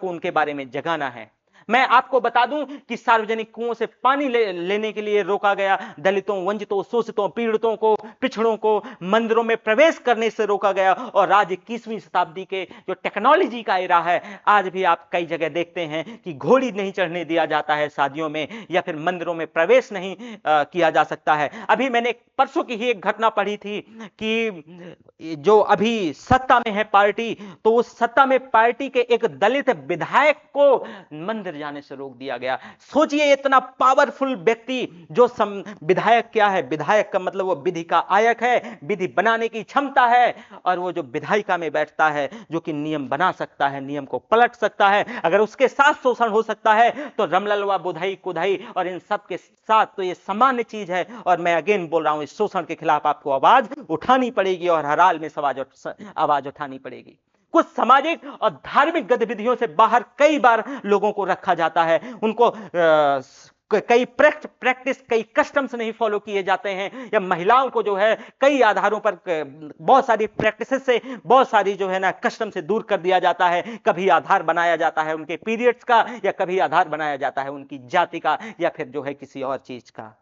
उनके बारे में जगाना है। मैं आपको बता दूं कि सार्वजनिक कुओं से पानी लेने के लिए रोका गया, दलितों, वंचितों, शोषितों, पीड़ितों को, पिछड़ों को मंदिरों में प्रवेश करने से रोका गया। और आज 21वीं शताब्दी के जो टेक्नोलॉजी का एरा है, आज भी आप कई जगह देखते हैं कि घोड़ी नहीं चढ़ने दिया जाता है शादियों में, या फिर मंदिरों में प्रवेश नहीं किया जा सकता है। अभी मैंने परसों की ही एक घटना पढ़ी थी कि जो अभी सत्ता में है पार्टी, तो उस सत्ता में पार्टी के एक दलित विधायक को मंदिर जाने से रोक दिया गया। सोचिए, इतना पावरफुल व्यक्ति जो विधायक क्या है, विधायक का मतलब वो विधि का आयक है, विधि बनाने की क्षमता है, और वो जो विधायिका में बैठता है, जो कि नियम बना सकता है, नियम को पलट सकता है। अगर उसके साथ शोषण हो सकता है तो रमललवा, बुधई, कुधई और इन सब के साथ तो ये सामान्य चीज है। और मैं अगेन बोल रहा हूं, इस शोषण के खिलाफ आपको आवाज उठानी पड़ेगी, और हर हाल में आवाज उठानी पड़ेगी। कुछ सामाजिक और धार्मिक गतिविधियों से बाहर कई बार लोगों को रखा जाता है, उनको कई प्रैक्टिस, कई कस्टम्स नहीं फॉलो किए जाते हैं, या महिलाओं को जो है कई आधारों पर बहुत सारी प्रैक्टिसेस से, बहुत सारी जो है ना कस्टम से दूर कर दिया जाता है। कभी आधार बनाया जाता है उनके पीरियड्स का, या कभी आधार बनाया जाता है उनकी जाति का, या फिर जो है किसी और चीज का।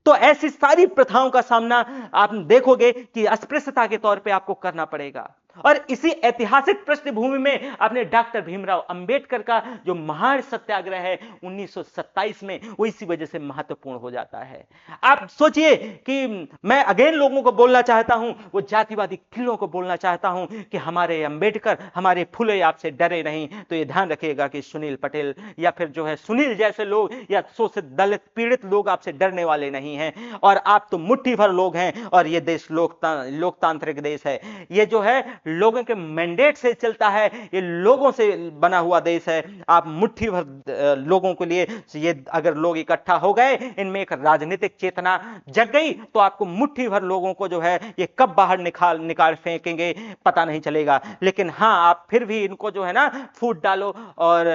तो ऐसी सारी प्रथाओं का सामना आप देखोगे कि अस्पृश्यता के तौर पे आपको करना पड़ेगा। और इसी ऐतिहासिक पृष्ठभूमि में आपने डॉक्टर भीमराव अंबेडकर का जो महान सत्याग्रह है 1927 में, वो इसी वजह से महत्वपूर्ण हो जाता है। आप सोचिए कि मैं अगेन लोगों को बोलना चाहता हूं, वो जातिवादी किलों को बोलना चाहता हूं कि हमारे अंबेडकर, हमारे फुले आपसे डरे नहीं। तो ये ध्यान रखिएगा कि सुनील पटेल या फिर जो है सुनील जैसे लोग या शोषित, दलित, पीड़ित लोग आपसे डरने वाले नहीं हैं। और आप तो मुट्ठी भर लोग हैं, और ये देश लोकतांत्रिक देश है। ये जो है लोगों के मैंडेट से चलता है, ये लोगों से बना हुआ देश है। आप मुट्ठी भर लोगों के लिए, ये अगर लोग इकट्ठा हो गए, इनमें एक राजनीतिक चेतना जग गई, तो आपको मुट्ठी भर लोगों को जो है ये कब बाहर निकाल फेंकेंगे पता नहीं चलेगा। लेकिन हाँ, आप फिर भी इनको जो है ना फूट डालो, और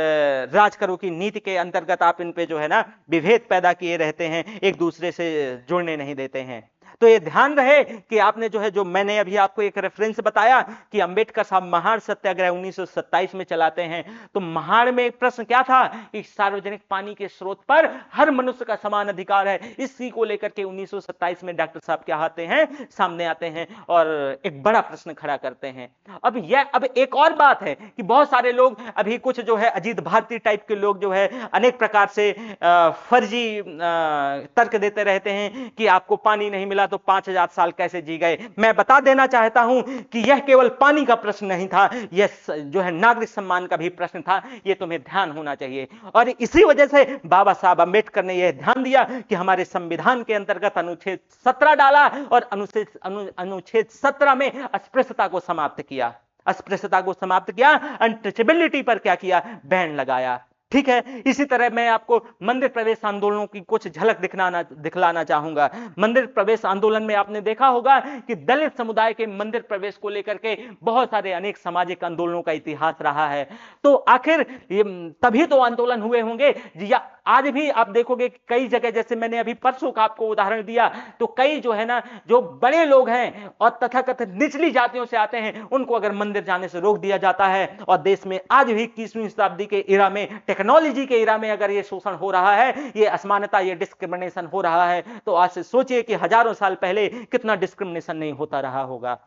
राज करो की नीति के अंतर्गत आप इन पे जो है ना विभेद पैदा किए रहते हैं, एक दूसरे से जुड़ने नहीं देते हैं। तो ये ध्यान रहे कि आपने जो है, जो मैंने अभी आपको एक रेफरेंस बताया कि अंबेडकर साहब महाड़ सत्याग्रह 1927 में चलाते हैं, तो महाड़ में एक प्रश्न क्या था कि सार्वजनिक पानी के स्रोत पर हर मनुष्य का समान अधिकार है। इसी को लेकर के 1927 में डॉक्टर साहब क्या आते हैं, सामने आते हैं और एक बड़ा प्रश्न खड़ा करते हैं। अब एक और बात है कि बहुत सारे लोग, अभी कुछ जो है अजीत भारती टाइप के लोग जो है अनेक प्रकार से फर्जी तर्क देते रहते हैं कि आपको पानी नहीं मिला तो 5000 साल कैसे जी गए। मैं बता देना चाहता हूं कि यह केवल पानी का प्रश्न नहीं था, यह जो है नागरिक सम्मान का भी प्रश्न था। यह तुम्हें ध्यान होना चाहिए। और इसी वजह से बाबा साहब अंबेडकर ने यह ध्यान दिया कि हमारे संविधान के अंतर्गत अनुच्छेद 17 डाला और अनुच्छेद 17 में अस्पृश्यता को समाप्त किया। अस्पृश्यता को समाप्त किया, अनटचेबिलिटी पर क्या किया, बैन लगाया। ठीक है। इसी तरह मैं आपको मंदिर प्रवेश आंदोलनों की कुछ झलक दिखलाना चाहूंगा। मंदिर प्रवेश आंदोलन में आपने देखा होगा कि दलित समुदाय के मंदिर प्रवेश को लेकर के बहुत सारे अनेक सामाजिक आंदोलनों का इतिहास रहा है। तो आखिर तभी तो आंदोलन हुए होंगे, या आज भी आप देखोगे कई जगह, जैसे मैंने अभी परसों का आपको उदाहरण दिया, तो कई जो है ना, जो बड़े लोग हैं और तथाकथित निचली जातियों से आते हैं, उनको अगर मंदिर जाने से रोक दिया जाता है। और देश में आज भी 21वीं शताब्दी के इरा में, टेक्नोलॉजी के इरा में अगर ये शोषण हो रहा है, ये असमानता, ये डिस्क्रिमिनेशन हो रहा है, तो आज से सोचिए कि हजारों साल पहले कितना डिस्क्रिमिनेशन नहीं होता रहा होगा।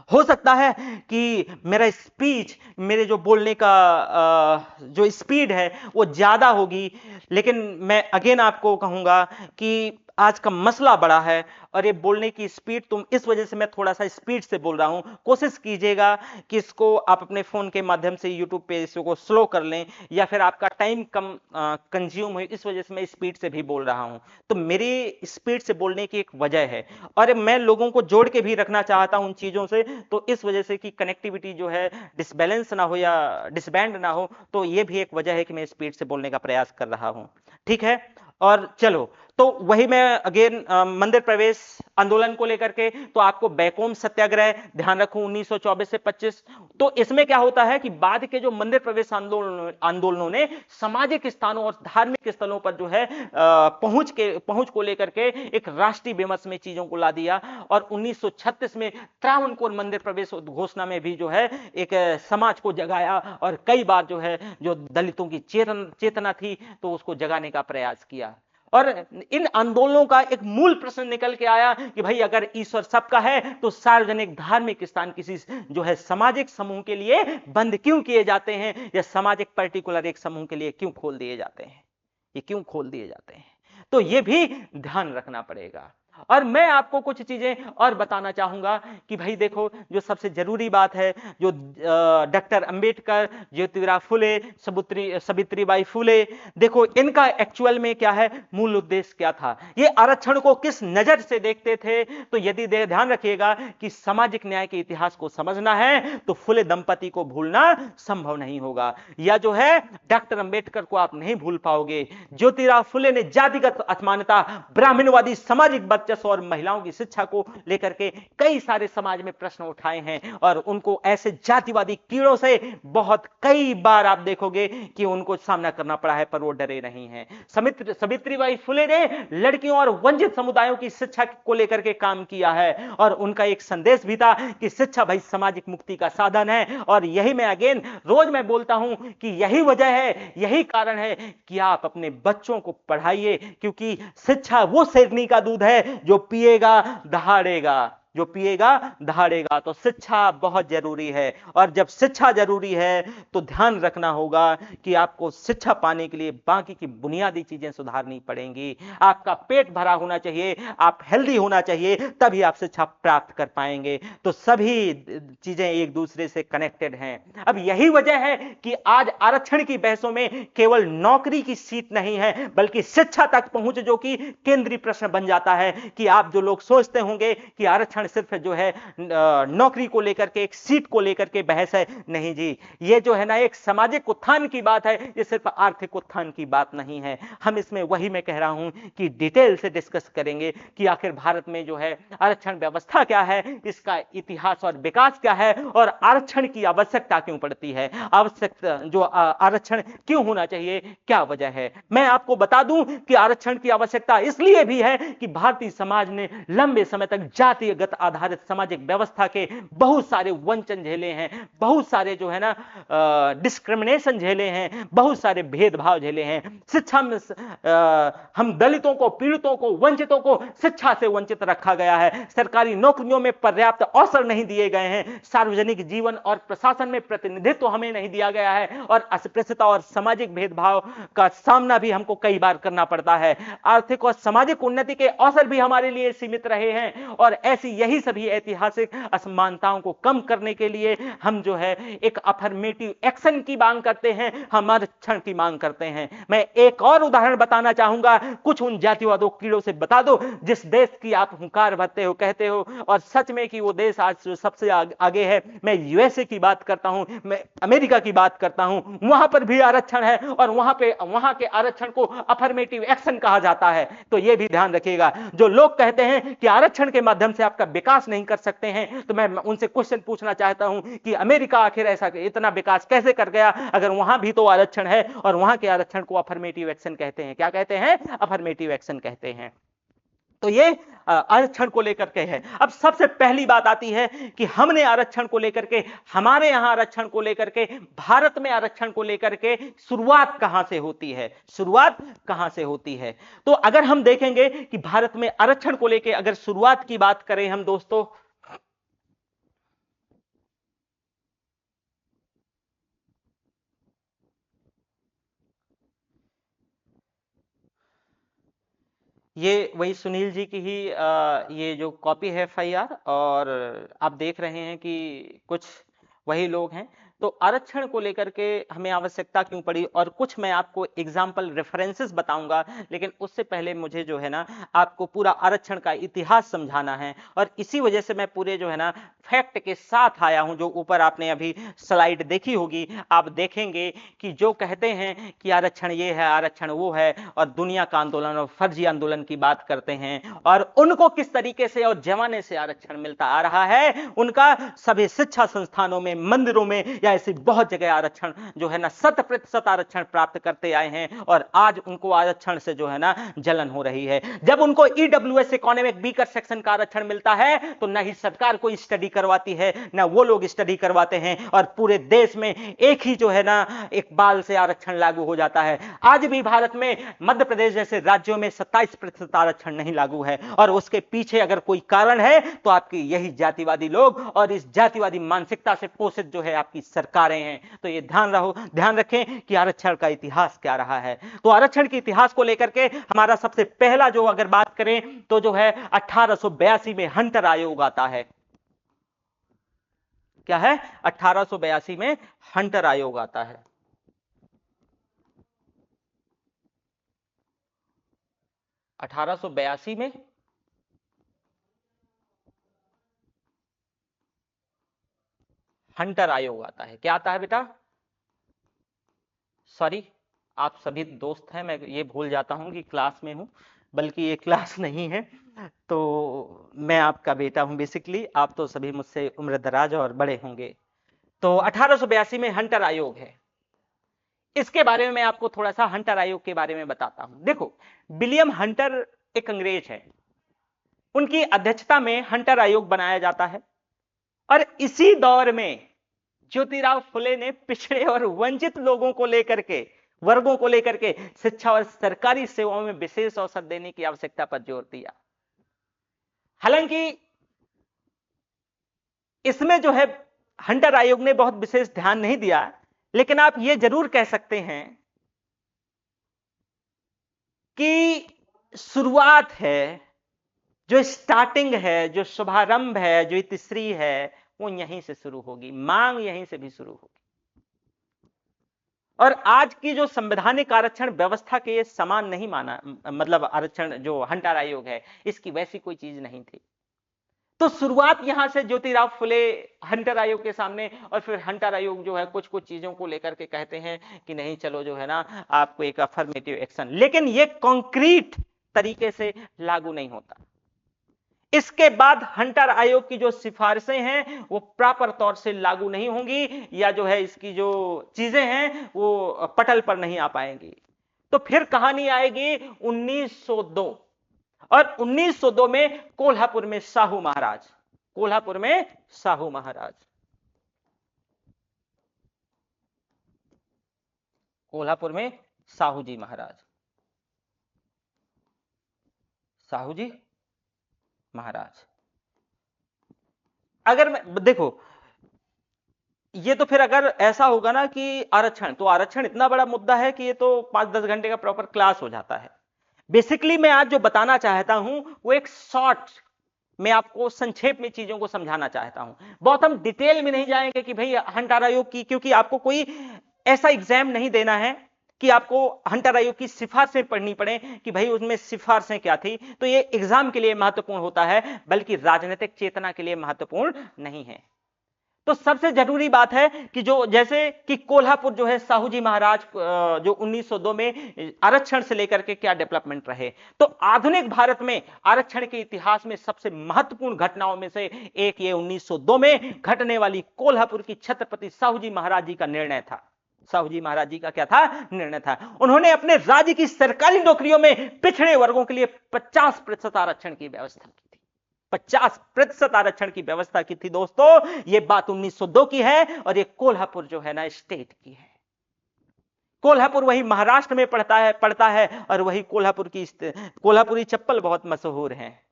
हो सकता है कि मेरा स्पीच, मेरे जो बोलने का जो स्पीड है वो ज्यादा होगी, लेकिन मैं अगेन आपको कहूंगा कि आज का मसला बड़ा है और ये बोलने की स्पीड, तुम इस वजह से मैं थोड़ा सा स्पीड से बोल रहा हूं। कोशिश कीजिएगा कि इसको आप अपने फोन के माध्यम से यूट्यूब पे इसको स्लो कर लें, या फिर आपका टाइम कम कंज्यूम हो, इस वजह से मैं स्पीड से भी बोल रहा हूं। तो मेरी स्पीड से बोलने की एक वजह है, और मैं लोगों को जोड़ के भी रखना चाहता हूं उन चीजों से, तो इस वजह से कि कनेक्टिविटी जो है डिसबैलेंस ना हो या डिसबैंड ना हो, तो ये भी एक वजह है कि मैं स्पीड से बोलने का प्रयास कर रहा हूं। ठीक है। और चलो, तो वही मैं अगेन मंदिर प्रवेश आंदोलन को लेकर के, तो आपको बैकोम सत्याग्रह ध्यान रखूं 1924 से 25। तो इसमें क्या होता है कि बाद के जो मंदिर प्रवेश आंदोलनों ने सामाजिक स्थानों और धार्मिक स्थलों पर जो है पहुंच को लेकर के एक राष्ट्रीय विमर्श में चीजों को ला दिया। और 1936 में त्रावणकोर मंदिर प्रवेश घोषणा में भी जो है एक समाज को जगाया, और कई बार जो है जो दलितों की चेतना थी तो उसको जगाने का प्रयास किया। और इन आंदोलनों का एक मूल प्रश्न निकल के आया कि भाई अगर ईश्वर सबका है तो सार्वजनिक धार्मिक स्थान किसी जो है सामाजिक समूह के लिए बंद क्यों किए जाते हैं, या सामाजिक पर्टिकुलर एक समूह के लिए क्यों खोल दिए जाते हैं, ये क्यों खोल दिए जाते हैं। तो ये भी ध्यान रखना पड़ेगा। और मैं आपको कुछ चीजें और बताना चाहूंगा कि भाई देखो, जो सबसे जरूरी बात है, जो डॉक्टर अंबेडकर, ज्योतिराव फुले, सावित्रीबाई फुले, देखो इनका एक्चुअल में क्या है, मूल उद्देश्य क्या था, ये आरक्षण को किस नजर से देखते थे। तो यदि ध्यान रखिएगा कि सामाजिक न्याय के इतिहास को समझना है तो फुले दंपति को भूलना संभव नहीं होगा, या जो है डॉक्टर अंबेडकर को आप नहीं भूल पाओगे। ज्योतिराव फुले ने जातिगत असमानता, ब्राह्मणवादी सामाजिक वर्चस्व और महिलाओं की शिक्षा को लेकर के कई सारे समाज में प्रश्न उठाए हैं, और उनको ऐसे जातिवादी कीड़ों से बहुत कई बार आप देखोगे कि उनको सामना करना पड़ा है, पर वो डरे नहीं हैं। सावित्रीबाई फुले ने लड़कियों और वंचित समुदायों की शिक्षा को लेकर के काम किया है, और उनका एक संदेश भी था कि शिक्षा भाई सामाजिक मुक्ति का साधन है। और यही मैं अगेन रोज मैं बोलता हूं कि यही वजह है, यही कारण है कि आप अपने बच्चों को पढ़ाइए, क्योंकि शिक्षा वो शेरनी का दूध है जो पिएगा दहाड़ेगा, जो पिएगा दहाड़ेगा। तो शिक्षा बहुत जरूरी है, और जब शिक्षा जरूरी है तो ध्यान रखना होगा कि आपको शिक्षा पाने के लिए बाकी की बुनियादी चीजें सुधारनी पड़ेंगी। आपका पेट भरा होना चाहिए, आप हेल्दी होना चाहिए, तभी आप शिक्षा प्राप्त कर पाएंगे। तो सभी चीजें एक दूसरे से कनेक्टेड हैं। अब यही वजह है कि आज आरक्षण की बहसों में केवल नौकरी की सीट नहीं है, बल्कि शिक्षा तक पहुंच जो कि केंद्रीय प्रश्न बन जाता है। कि आप जो लोग सोचते होंगे कि आरक्षण सिर्फ जो है नौकरी को लेकर के, एक सीट को लेकर के बहस है, नहीं जी, ये जो है ना एक सामाजिक उत्थान की बात है, ये सिर्फ आर्थिक उत्थान की बात नहीं है। हम इसमें वही मैं कह रहा हूं कि डिटेल से डिस्कस करेंगे कि आखिर भारत में जो है आरक्षण व्यवस्था क्या है, इसका इतिहास और विकास क्या है, और आरक्षण की आवश्यकता क्यों पड़ती है, आवश्यकता जो आरक्षण क्यों होना चाहिए, क्या वजह है। मैं आपको बता दूं कि आरक्षण की आवश्यकता इसलिए भी है कि भारतीय समाज ने लंबे समय तक जातिगत आधारित सामाजिक व्यवस्था के बहुत सारे वंचन झेले हैं, बहुत सारे जो है ना डिस्क्रिमिनेशन झेले हैं, बहुत सारे भेदभाव झेले हैं। शिक्षा में हम दलितों को, पीड़ितों को, वंचितों को शिक्षा से वंचित रखा गया है। सरकारी नौकरियों में पर्याप्त अवसर नहीं दिए गए हैं, सार्वजनिक जीवन और प्रशासन में प्रतिनिधित्व हमें नहीं दिया गया है, और अस्पृश्यता और सामाजिक भेदभाव का सामना भी हमको कई बार करना पड़ता है। आर्थिक और सामाजिक उन्नति के अवसर भी हमारे लिए सीमित रहे हैं, और ऐसी यही सभी ऐतिहासिक असमानताओं को कम करने के लिए हम जो है एक अफर्मेटिव एक्शन की मांग करते हैं, हम आरक्षण की मांग करते हैं। मैं एक और उदाहरण बताना चाहूंगा, कुछ उन जातिवादी कीड़ों से बता दो जिस देश की आप हुंकार भरते हो, कहते हो, और सच में कि वो देश आज जो सबसे आगे है। मैं यूएसए की बात करता हूं, मैं अमेरिका की बात करता हूं, वहां पर भी आरक्षण है और वहां के आरक्षण को अफर्मेटिव एक्शन कहा जाता है। तो यह भी ध्यान रखिएगा, जो लोग कहते हैं कि आरक्षण के माध्यम से आपका विकास नहीं कर सकते हैं, तो मैं उनसे क्वेश्चन पूछना चाहता हूं कि अमेरिका आखिर ऐसा इतना विकास कैसे कर गया, अगर वहां भी तो आरक्षण है और वहां के आरक्षण को अफर्मेटिव एक्शन कहते हैं। क्या कहते हैं? अफर्मेटिव एक्शन कहते हैं। तो ये आरक्षण को लेकर के है। अब सबसे पहली बात आती है कि हमने आरक्षण को लेकर के, हमारे यहां आरक्षण को लेकर के, भारत में आरक्षण को लेकर के शुरुआत कहां से होती है, शुरुआत कहां से होती है। तो अगर हम देखेंगे कि भारत में आरक्षण को लेकर अगर शुरुआत की बात करें हम दोस्तों, ये वही सुनील जी की ही ये जो कॉपी है एफआईआर, और आप देख रहे हैं कि कुछ वही लोग हैं। तो आरक्षण को लेकर के हमें आवश्यकता क्यों पड़ी, और कुछ मैं आपको एग्जाम्पल रेफरेंसेस बताऊंगा, लेकिन उससे पहले मुझे जो है ना आपको पूरा आरक्षण का इतिहास समझाना है, और इसी वजह से मैं पूरे जो है ना फैक्ट के साथ आया हूं। जो ऊपर आपने अभी स्लाइड देखी होगी, आप देखेंगे कि जो कहते हैं कि आरक्षण ये है, आरक्षण वो है, और दुनिया का आंदोलन और फर्जी आंदोलन की बात करते हैं, और उनको किस तरीके से और जमाने से आरक्षण मिलता आ रहा है, उनका सभी शिक्षा संस्थानों में, मंदिरों में या ऐसी बहुत जगह आरक्षण जो है ना 100% आरक्षण प्राप्त करते आए हैं, और आज उनको आरक्षण से जो है ना जलन हो रही है। जब उनको ईडब्ल्यूएस इकोनॉमिक वीकर सेक्शन का आरक्षण मिलता है तो ना ही सरकार कोई स्टडी करवाती है, ना वो लोग स्टडी करवाते हैं, और पूरे देश में एक ही जो है ना एक बाल से आरक्षण लागू हो जाता है। आज भी भारत में मध्य प्रदेश जैसे राज्यों में 27% आरक्षण नहीं लागू है, और उसके पीछे अगर कोई कारण है तो आपकी यही जातिवादी लोग और इस जातिवादी मानसिकता से पोषित जो है आपकी सरकारें हैं। तो ये ध्यान रखें कि आरक्षण का इतिहास क्या रहा है। तो आरक्षण के इतिहास को लेकर के हमारा सबसे पहला जो अगर बात करें तो जो है 1882 में हंटर आयोग आता है। क्या है? 1882 में हंटर आयोग आता है। 1882 में हंटर आयोग आता है। क्या आता है बेटा? सॉरी, आप सभी दोस्त हैं, मैं ये भूल जाता हूं कि क्लास में हूं, बल्कि ये क्लास नहीं है। तो मैं आपका बेटा हूं बेसिकली, आप तो सभी मुझसे उम्र दराज और बड़े होंगे। तो 1882 में हंटर आयोग है। इसके बारे में मैं आपको थोड़ा सा हंटर आयोग के बारे में बताता हूं। देखो, विलियम हंटर एक अंग्रेज है, उनकी अध्यक्षता में हंटर आयोग बनाया जाता है, और इसी दौर में ज्योतिराव फुले ने पिछड़े और वंचित लोगों को लेकर के, वर्गों को लेकर के शिक्षा और सरकारी सेवाओं में विशेष अवसर देने की आवश्यकता पर जोर दिया। हालांकि इसमें जो है हंटर आयोग ने बहुत विशेष ध्यान नहीं दिया, लेकिन आप यह जरूर कह सकते हैं कि शुरुआत है, जो स्टार्टिंग है, जो शुभारंभ है, जो इतिश्री है, वो यहीं से शुरू होगी, मांग यहीं से भी शुरू होगी। और आज की जो संवैधानिक आरक्षण व्यवस्था के समान नहीं माना, मतलब आरक्षण जो हंटर आयोग है इसकी वैसी कोई चीज नहीं थी। तो शुरुआत यहां से ज्योतिराव फुले हंटर आयोग के सामने, और फिर हंटर आयोग जो है कुछ कुछ चीजों को लेकर के कहते हैं कि नहीं चलो जो है ना आपको एक अफर्मेटिव एक्शन, लेकिन ये कॉन्क्रीट तरीके से लागू नहीं होता। इसके बाद हंटर आयोग की जो सिफारिशें हैं वो प्रॉपर तौर से लागू नहीं होंगी, या जो है इसकी जो चीजें हैं वो पटल पर नहीं आ पाएंगी। तो फिर कहानी आएगी 1902, और 1902 में कोल्हापुर में साहू महाराज, कोल्हापुर में साहू महाराज, कोल्हापुर में साहू जी महाराज, साहू जी महाराज। अगर मैं देखो, ये तो फिर अगर ऐसा होगा ना कि आरक्षण, तो आरक्षण इतना बड़ा मुद्दा है कि ये तो 5-10 घंटे का प्रॉपर क्लास हो जाता है। बेसिकली मैं आज जो बताना चाहता हूं वो एक शॉर्ट मैं आपको संक्षेप में चीजों को समझाना चाहता हूं, बहुत हम डिटेल में नहीं जाएंगे कि भाई हंटर आयोग की, क्योंकि आपको कोई ऐसा एग्जाम नहीं देना है कि आपको हंटर आयोग की सिफारिशें पढ़नी पड़े कि भाई उसमें सिफारिशें क्या थी, तो ये एग्जाम के लिए महत्वपूर्ण होता है, बल्कि राजनीतिक चेतना के लिए महत्वपूर्ण नहीं है। तो सबसे जरूरी बात है कि जो जैसे कि कोल्हापुर जो है साहू जी महाराज जो 1902 में आरक्षण से लेकर के क्या डेवलपमेंट रहे, तो आधुनिक भारत में आरक्षण के इतिहास में सबसे महत्वपूर्ण घटनाओं में से एक ये 1902 में घटने वाली कोल्हापुर की छत्रपति साहू जी महाराज जी का निर्णय था। साहू जी महाराज जी का क्या था, निर्णय था। उन्होंने अपने राज्य की सरकारी नौकरियों में पिछड़े वर्गों के लिए 50% आरक्षण की व्यवस्था की थी। 50% आरक्षण की व्यवस्था की थी दोस्तों। यह बात 1902 की है और ये कोल्हापुर जो है ना स्टेट की है। कोल्हापुर वही महाराष्ट्र में पड़ता है और वही कोल्हापुरी चप्पल बहुत मशहूर है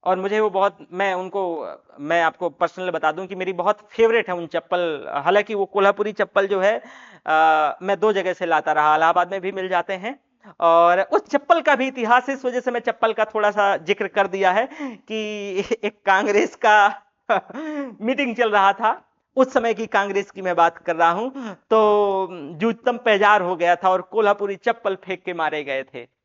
और मुझे वो बहुत, मैं आपको पर्सनल बता दूं कि मेरी बहुत फेवरेट है उन चप्पल। हालांकि वो कोल्हापुरी चप्पल जो है मैं 2 जगह से लाता रहा, इलाहाबाद में भी मिल जाते हैं, और उस चप्पल का भी इतिहास, इस वजह से मैं चप्पल का थोड़ा सा जिक्र कर दिया है कि एक कांग्रेस का मीटिंग चल रहा था, उस समय की कांग्रेस की मैं बात कर रहा हूं, तो जूतम पेजार हो गया था और कोल्हापुरी चप्पल फेंक के मारे गए थे,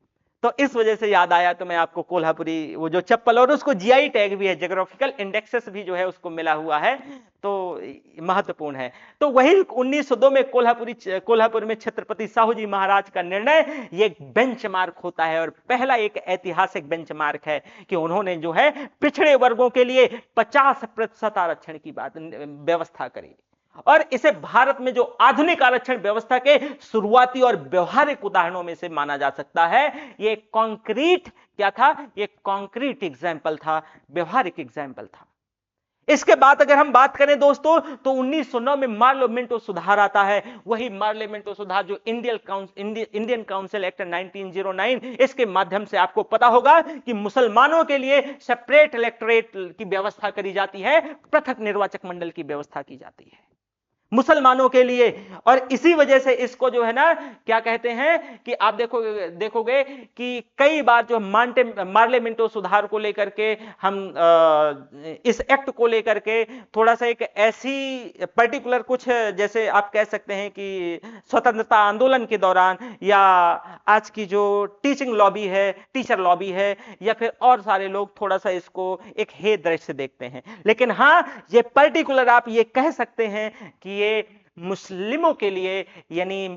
तो इस वजह से याद आया, तो मैं आपको कोल्हापुरी वो जो चप्पल, और उसको जीआई टैग भी है, ज्योग्राफिकल इंडेक्सेस भी जो है उसको मिला हुआ है, तो महत्वपूर्ण है। तो वही 1902 में कोल्हापुर में छत्रपति साहू जी महाराज का निर्णय ये एक बेंचमार्क होता है, और पहला एक ऐतिहासिक बेंचमार्क है कि उन्होंने जो है पिछड़े वर्गों के लिए 50% आरक्षण की व्यवस्था करी, और इसे भारत में जो आधुनिक आरक्षण व्यवस्था के शुरुआती और व्यवहारिक उदाहरणों में से माना जा सकता है। ये कॉन्क्रीट क्या था, ये कॉन्क्रीट एग्जाम्पल था, व्यवहारिक एग्जाम्पल था। इसके बाद अगर हम बात करें दोस्तों, तो 1909 में मार्लियामेंटो सुधार आता है। वही मार्लियामेंटो सुधार जो इंडियन काउंसिल एक्ट 1909, इसके माध्यम से आपको पता होगा कि मुसलमानों के लिए सेपरेट इलेक्टोरेट की व्यवस्था करी जाती है, पृथक निर्वाचक मंडल की व्यवस्था की जाती है मुसलमानों के लिए। और इसी वजह से इसको जो है ना क्या कहते हैं कि आप देखोगे कि कई बार जो मार्लियामेंटो सुधार को लेकर के हम इस एक्ट को लेकर के थोड़ा सा एक ऐसी पर्टिकुलर कुछ, जैसे आप कह सकते हैं कि स्वतंत्रता आंदोलन के दौरान, या आज की जो टीचिंग लॉबी है, टीचर लॉबी है, या फिर और सारे लोग थोड़ा सा इसको एक हे दृष्टि से देखते हैं, लेकिन हां ये पर्टिकुलर आप ये कह सकते हैं कि ये मुस्लिमों के लिए, यानी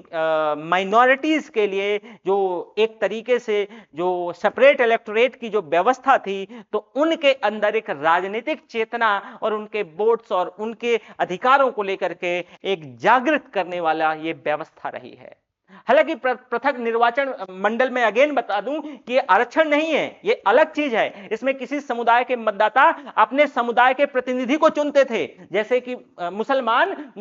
माइनॉरिटीज के लिए जो एक तरीके से जो सेपरेट इलेक्टोरेट की जो व्यवस्था थी, तो उनके अंदर एक राजनीतिक चेतना और उनके वोट्स और उनके अधिकारों को लेकर के एक जागृत करने वाला ये व्यवस्था रही है। हालांकि पृथक निर्वाचन मंडल में अगेन बता दूं कि ये आरक्षण नहीं है, ये अलग चीज है। इसमें किसी समुदाय के मतदाता अपने समुदाय के प्रतिनिधि को चुनते थे, जैसे कि मुसलमानों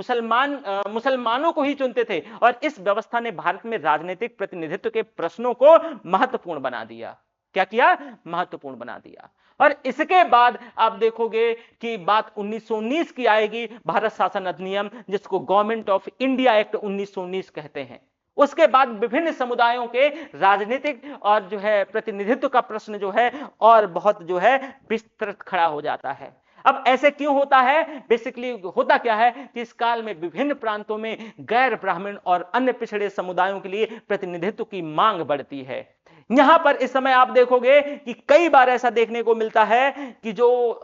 को ही चुनते थे, और इस व्यवस्था ने भारत में राजनीतिक प्रतिनिधित्व के प्रश्नों को महत्वपूर्ण बना दिया। क्या किया? महत्वपूर्ण बना दिया। और इसके बाद आप देखोगे कि बात 1919 की आएगी, भारत शासन अधिनियम, जिसको गवर्नमेंट ऑफ इंडिया एक्ट 1919 कहते हैं। उसके बाद विभिन्न समुदायों के राजनीतिक और जो है प्रतिनिधित्व का प्रश्न जो है और बहुत जो है विस्तृत खड़ा हो जाता है। अब ऐसे क्यों होता है? बेसिकली होता क्या है कि इस काल में विभिन्न प्रांतों में गैर ब्राह्मण और अन्य पिछड़े समुदायों के लिए प्रतिनिधित्व की मांग बढ़ती है। यहां पर इस समय आप देखोगे कि कई बार ऐसा देखने को मिलता है कि जो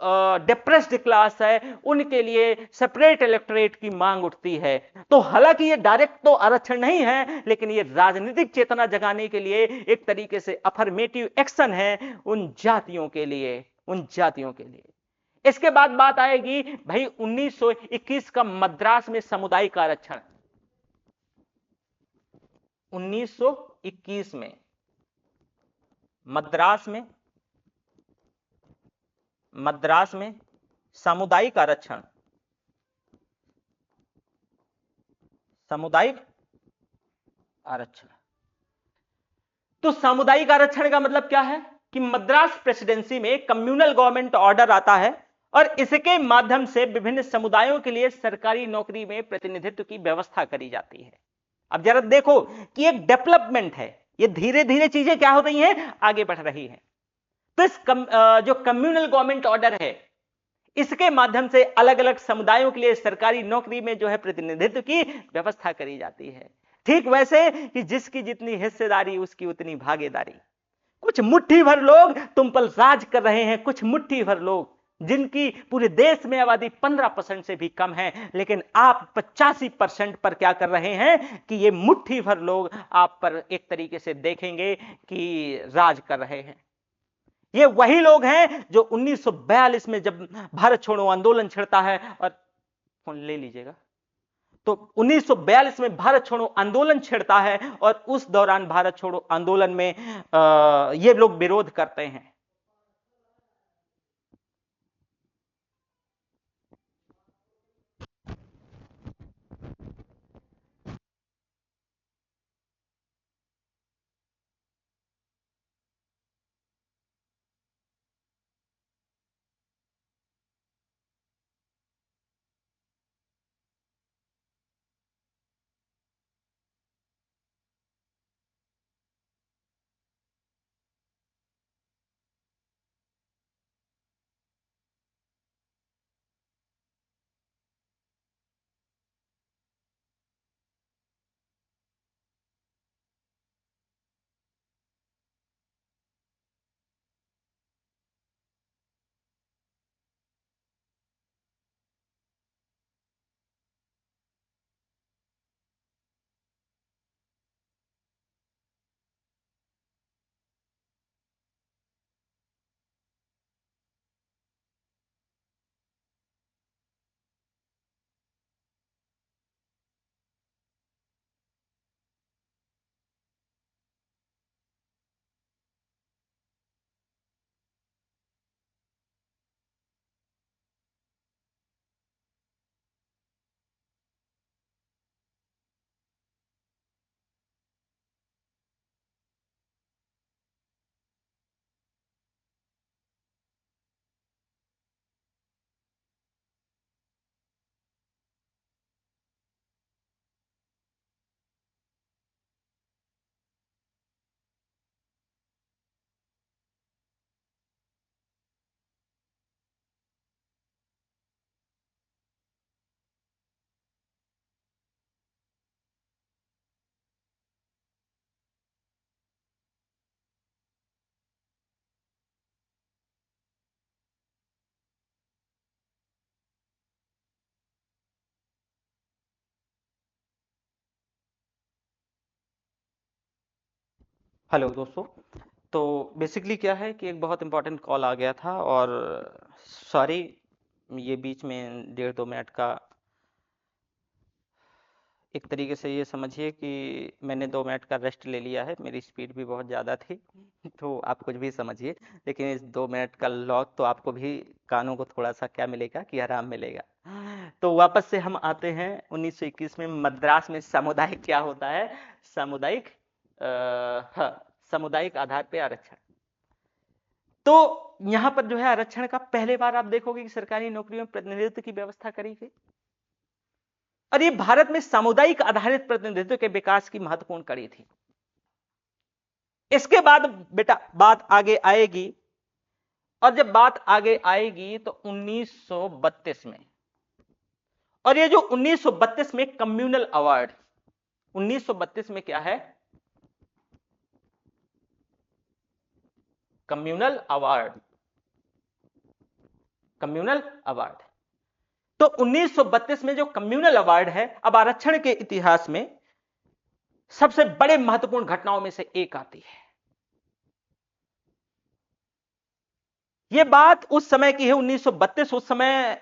डिप्रेस्ड क्लास है उनके लिए सेपरेट इलेक्टोरेट की मांग उठती है। तो हालांकि ये डायरेक्ट तो आरक्षण नहीं है, लेकिन ये राजनीतिक चेतना जगाने के लिए एक तरीके से अफर्मेटिव एक्शन है उन जातियों के लिए, उन जातियों के लिए। इसके बाद बात आएगी भाई 1921 का मद्रास में सामुदायिक आरक्षण। 1921 में मद्रास में सामुदायिक आरक्षण, सामुदायिक आरक्षण। तो सामुदायिक आरक्षण का मतलब क्या है कि मद्रास प्रेसिडेंसी में कम्युनल गवर्नमेंट ऑर्डर आता है और इसके माध्यम से विभिन्न समुदायों के लिए सरकारी नौकरी में प्रतिनिधित्व की व्यवस्था करी जाती है। अब जरा देखो कि एक डेवलपमेंट है, ये धीरे धीरे चीजें क्या हो रही हैं, आगे बढ़ रही हैं। तो जो कम्युनल गवर्नमेंट ऑर्डर है, इसके माध्यम से अलग अलग समुदायों के लिए सरकारी नौकरी में जो है प्रतिनिधित्व की व्यवस्था करी जाती है। ठीक वैसे कि जिसकी जितनी हिस्सेदारी उसकी उतनी भागीदारी। कुछ मुट्ठी भर लोग तुम पर राज कर रहे हैं, कुछ मुट्ठी भर लोग जिनकी पूरे देश में आबादी 15% से भी कम है, लेकिन आप 85% पर क्या कर रहे हैं कि ये मुट्ठी भर लोग आप पर एक तरीके से देखेंगे कि राज कर रहे हैं। ये वही लोग हैं जो 1942 में जब भारत छोड़ो आंदोलन छिड़ता है, और फोन ले लीजिएगा, तो 1942 में भारत छोड़ो आंदोलन छिड़ता है और उस दौरान भारत छोड़ो आंदोलन में ये लोग विरोध करते हैं। हेलो दोस्तों, तो बेसिकली क्या है कि एक बहुत इंपॉर्टेंट कॉल आ गया था, और सॉरी, ये बीच में 1.5-2 मिनट का, एक तरीके से ये समझिए कि मैंने 2 मिनट का रेस्ट ले लिया है, मेरी स्पीड भी बहुत ज़्यादा थी। तो आप कुछ भी समझिए, लेकिन इस 2 मिनट का लॉग तो आपको भी कानों को थोड़ा सा क्या मिलेगा कि आराम मिलेगा। तो वापस से हम आते हैं 1921 में मद्रास में सामुदायिक क्या होता है, सामुदायिक हाँ, सामुदायिक आधार पे आरक्षण। तो यहां पर जो है आरक्षण का पहले बार आप देखोगे कि सरकारी नौकरियों में प्रतिनिधित्व की व्यवस्था करी गई, और ये भारत में सामुदायिक आधारित प्रतिनिधित्व के विकास की महत्वपूर्ण कड़ी थी। इसके बाद बेटा बात आगे आएगी, और जब बात आगे आएगी तो 1932 में, और ये जो 1932 में कम्युनल अवार्ड, 1932 में क्या है, कम्युनल अवार्ड, कम्युनल अवार्ड। तो 1932 में जो कम्युनल अवार्ड है, अब आरक्षण के इतिहास में सबसे बड़े महत्वपूर्ण घटनाओं में से एक आती है। यह बात उस समय की है 1932। उस समय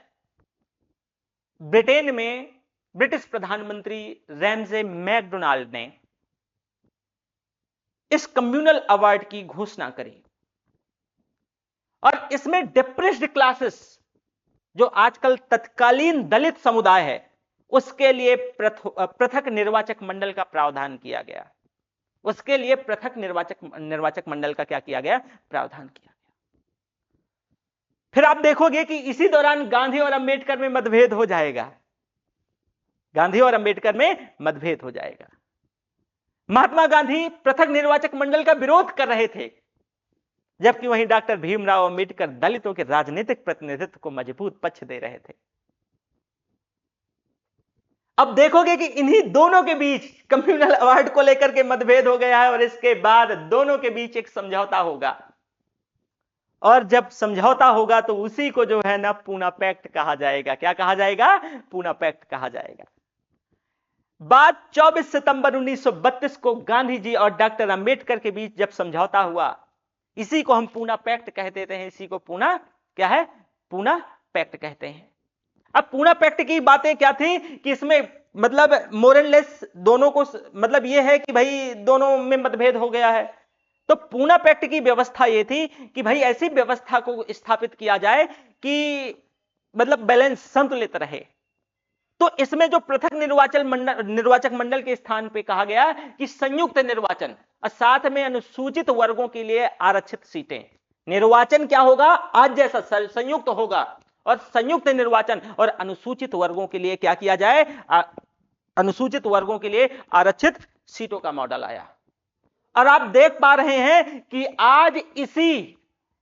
ब्रिटेन में ब्रिटिश प्रधानमंत्री रैमजे मैकडोनाल्ड ने इस कम्युनल अवार्ड की घोषणा करी, और इसमें डिप्रेस्ड क्लासेस, जो आजकल तत्कालीन दलित समुदाय है, उसके लिए पृथक निर्वाचक मंडल का प्रावधान किया गया। उसके लिए पृथक निर्वाचक मंडल का क्या किया गया, प्रावधान किया गया। फिर आप देखोगे कि इसी दौरान गांधी और अंबेडकर में मतभेद हो जाएगा, गांधी और अंबेडकर में मतभेद हो जाएगा। महात्मा गांधी पृथक निर्वाचक मंडल का विरोध कर रहे थे, जबकि वहीं डॉक्टर भीमराव अंबेडकर दलितों के राजनीतिक प्रतिनिधित्व को मजबूत पक्ष दे रहे थे। अब देखोगे कि इन्हीं दोनों के बीच कम्युनल अवार्ड को लेकर के मतभेद हो गया है और इसके बाद दोनों के बीच एक समझौता होगा, और जब समझौता होगा तो उसी को जो है ना पूना पैक्ट कहा जाएगा। क्या कहा जाएगा? पूना पैक्ट कहा जाएगा। बात 24 सितंबर 1932 को गांधी जी और डॉक्टर अंबेडकर के बीच जब समझौता हुआ, इसी को हम पूना पैक्ट कह देते हैं। इसी को पूना क्या है? पूना पैक्ट कहते हैं। अब पूना पैक्ट की बातें क्या थी कि इसमें मतलब मोरलेस दोनों को मतलब यह है कि भाई दोनों में मतभेद हो गया है, तो पूना पैक्ट की व्यवस्था यह थी कि भाई ऐसी व्यवस्था को स्थापित किया जाए कि मतलब बैलेंस संतुलित रहे। तो इसमें जो पृथक निर्वाचक मंडल के स्थान पे कहा गया कि संयुक्त निर्वाचन और साथ में अनुसूचित वर्गों के लिए आरक्षित सीटें। निर्वाचन क्या होगा? आज जैसा संयुक्त होगा, और संयुक्त निर्वाचन और अनुसूचित वर्गों के लिए क्या किया जाए? अनुसूचित वर्गों के लिए आरक्षित सीटों का मॉडल आया। और आप देख पा रहे हैं कि आज इसी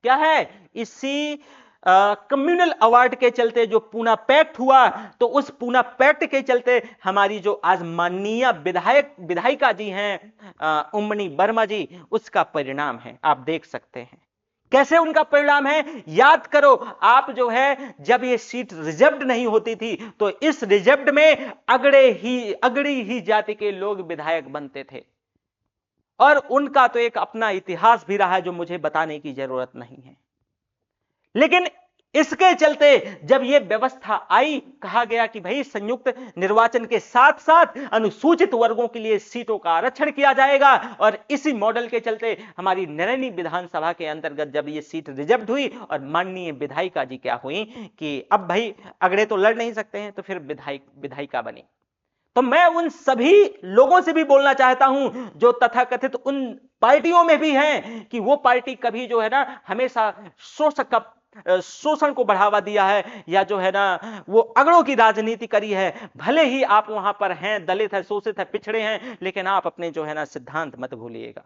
क्या है, इसी कम्युनल अवार्ड के चलते जो पूना पैक्ट हुआ, तो उस पूना पैक्ट के चलते हमारी जो आज माननीय विधायिका जी हैं उम्मनी वर्मा जी, उसका परिणाम है। आप देख सकते हैं कैसे उनका परिणाम है। याद करो, आप जो है जब ये सीट रिजर्व्ड नहीं होती थी तो इस रिजर्व्ड में अगड़ी ही जाति के लोग विधायक बनते थे, और उनका तो एक अपना इतिहास भी रहा है जो मुझे बताने की जरूरत नहीं है। लेकिन इसके चलते जब यह व्यवस्था आई, कहा गया कि भाई संयुक्त निर्वाचन के साथ साथ अनुसूचित वर्गों के लिए सीटों का आरक्षण किया जाएगा, और इसी मॉडल के चलते हमारी नैनी विधानसभा के अंतर्गत जब यह सीट रिजर्व हुई और माननीय विधायिका जी क्या हुई कि अब भाई अगड़े तो लड़ नहीं सकते हैं, तो फिर विधायिका बनी। तो मैं उन सभी लोगों से भी बोलना चाहता हूं जो तथाकथित उन पार्टियों में भी हैं कि वो पार्टी कभी जो है ना हमेशा शोषण को बढ़ावा दिया है, या जो है ना वो अगड़ों की राजनीति करी है। भले ही आप वहां पर हैं, दलित है, शोषित है, पिछड़े हैं, लेकिन आप अपने जो है ना सिद्धांत मत भूलिएगा।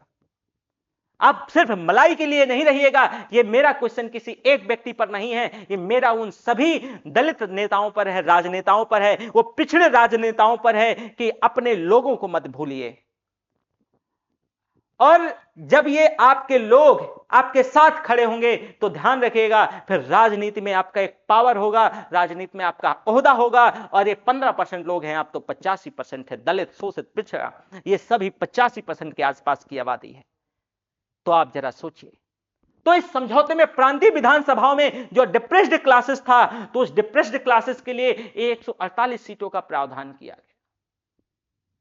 आप सिर्फ मलाई के लिए नहीं रहिएगा। ये मेरा क्वेश्चन किसी एक व्यक्ति पर नहीं है, ये मेरा उन सभी दलित नेताओं पर है, राजनेताओं पर है, वो पिछड़े राजनेताओं पर है कि अपने लोगों को मत भूलिए। और जब ये आपके लोग आपके साथ खड़े होंगे तो ध्यान रखिएगा, फिर राजनीति में आपका एक पावर होगा, राजनीति में आपका ओहदा होगा। और ये 15% लोग हैं, आप तो 85% है, दलित, शोषित, पिछड़ा, ये सभी 85% के आसपास की आबादी है। तो आप जरा सोचिए। तो इस समझौते में प्रांतीय विधानसभाओं में जो डिप्रेस्ड क्लासेस था, तो उस डिप्रेस्ड क्लासेस के लिए 148 सीटों का प्रावधान किया गया।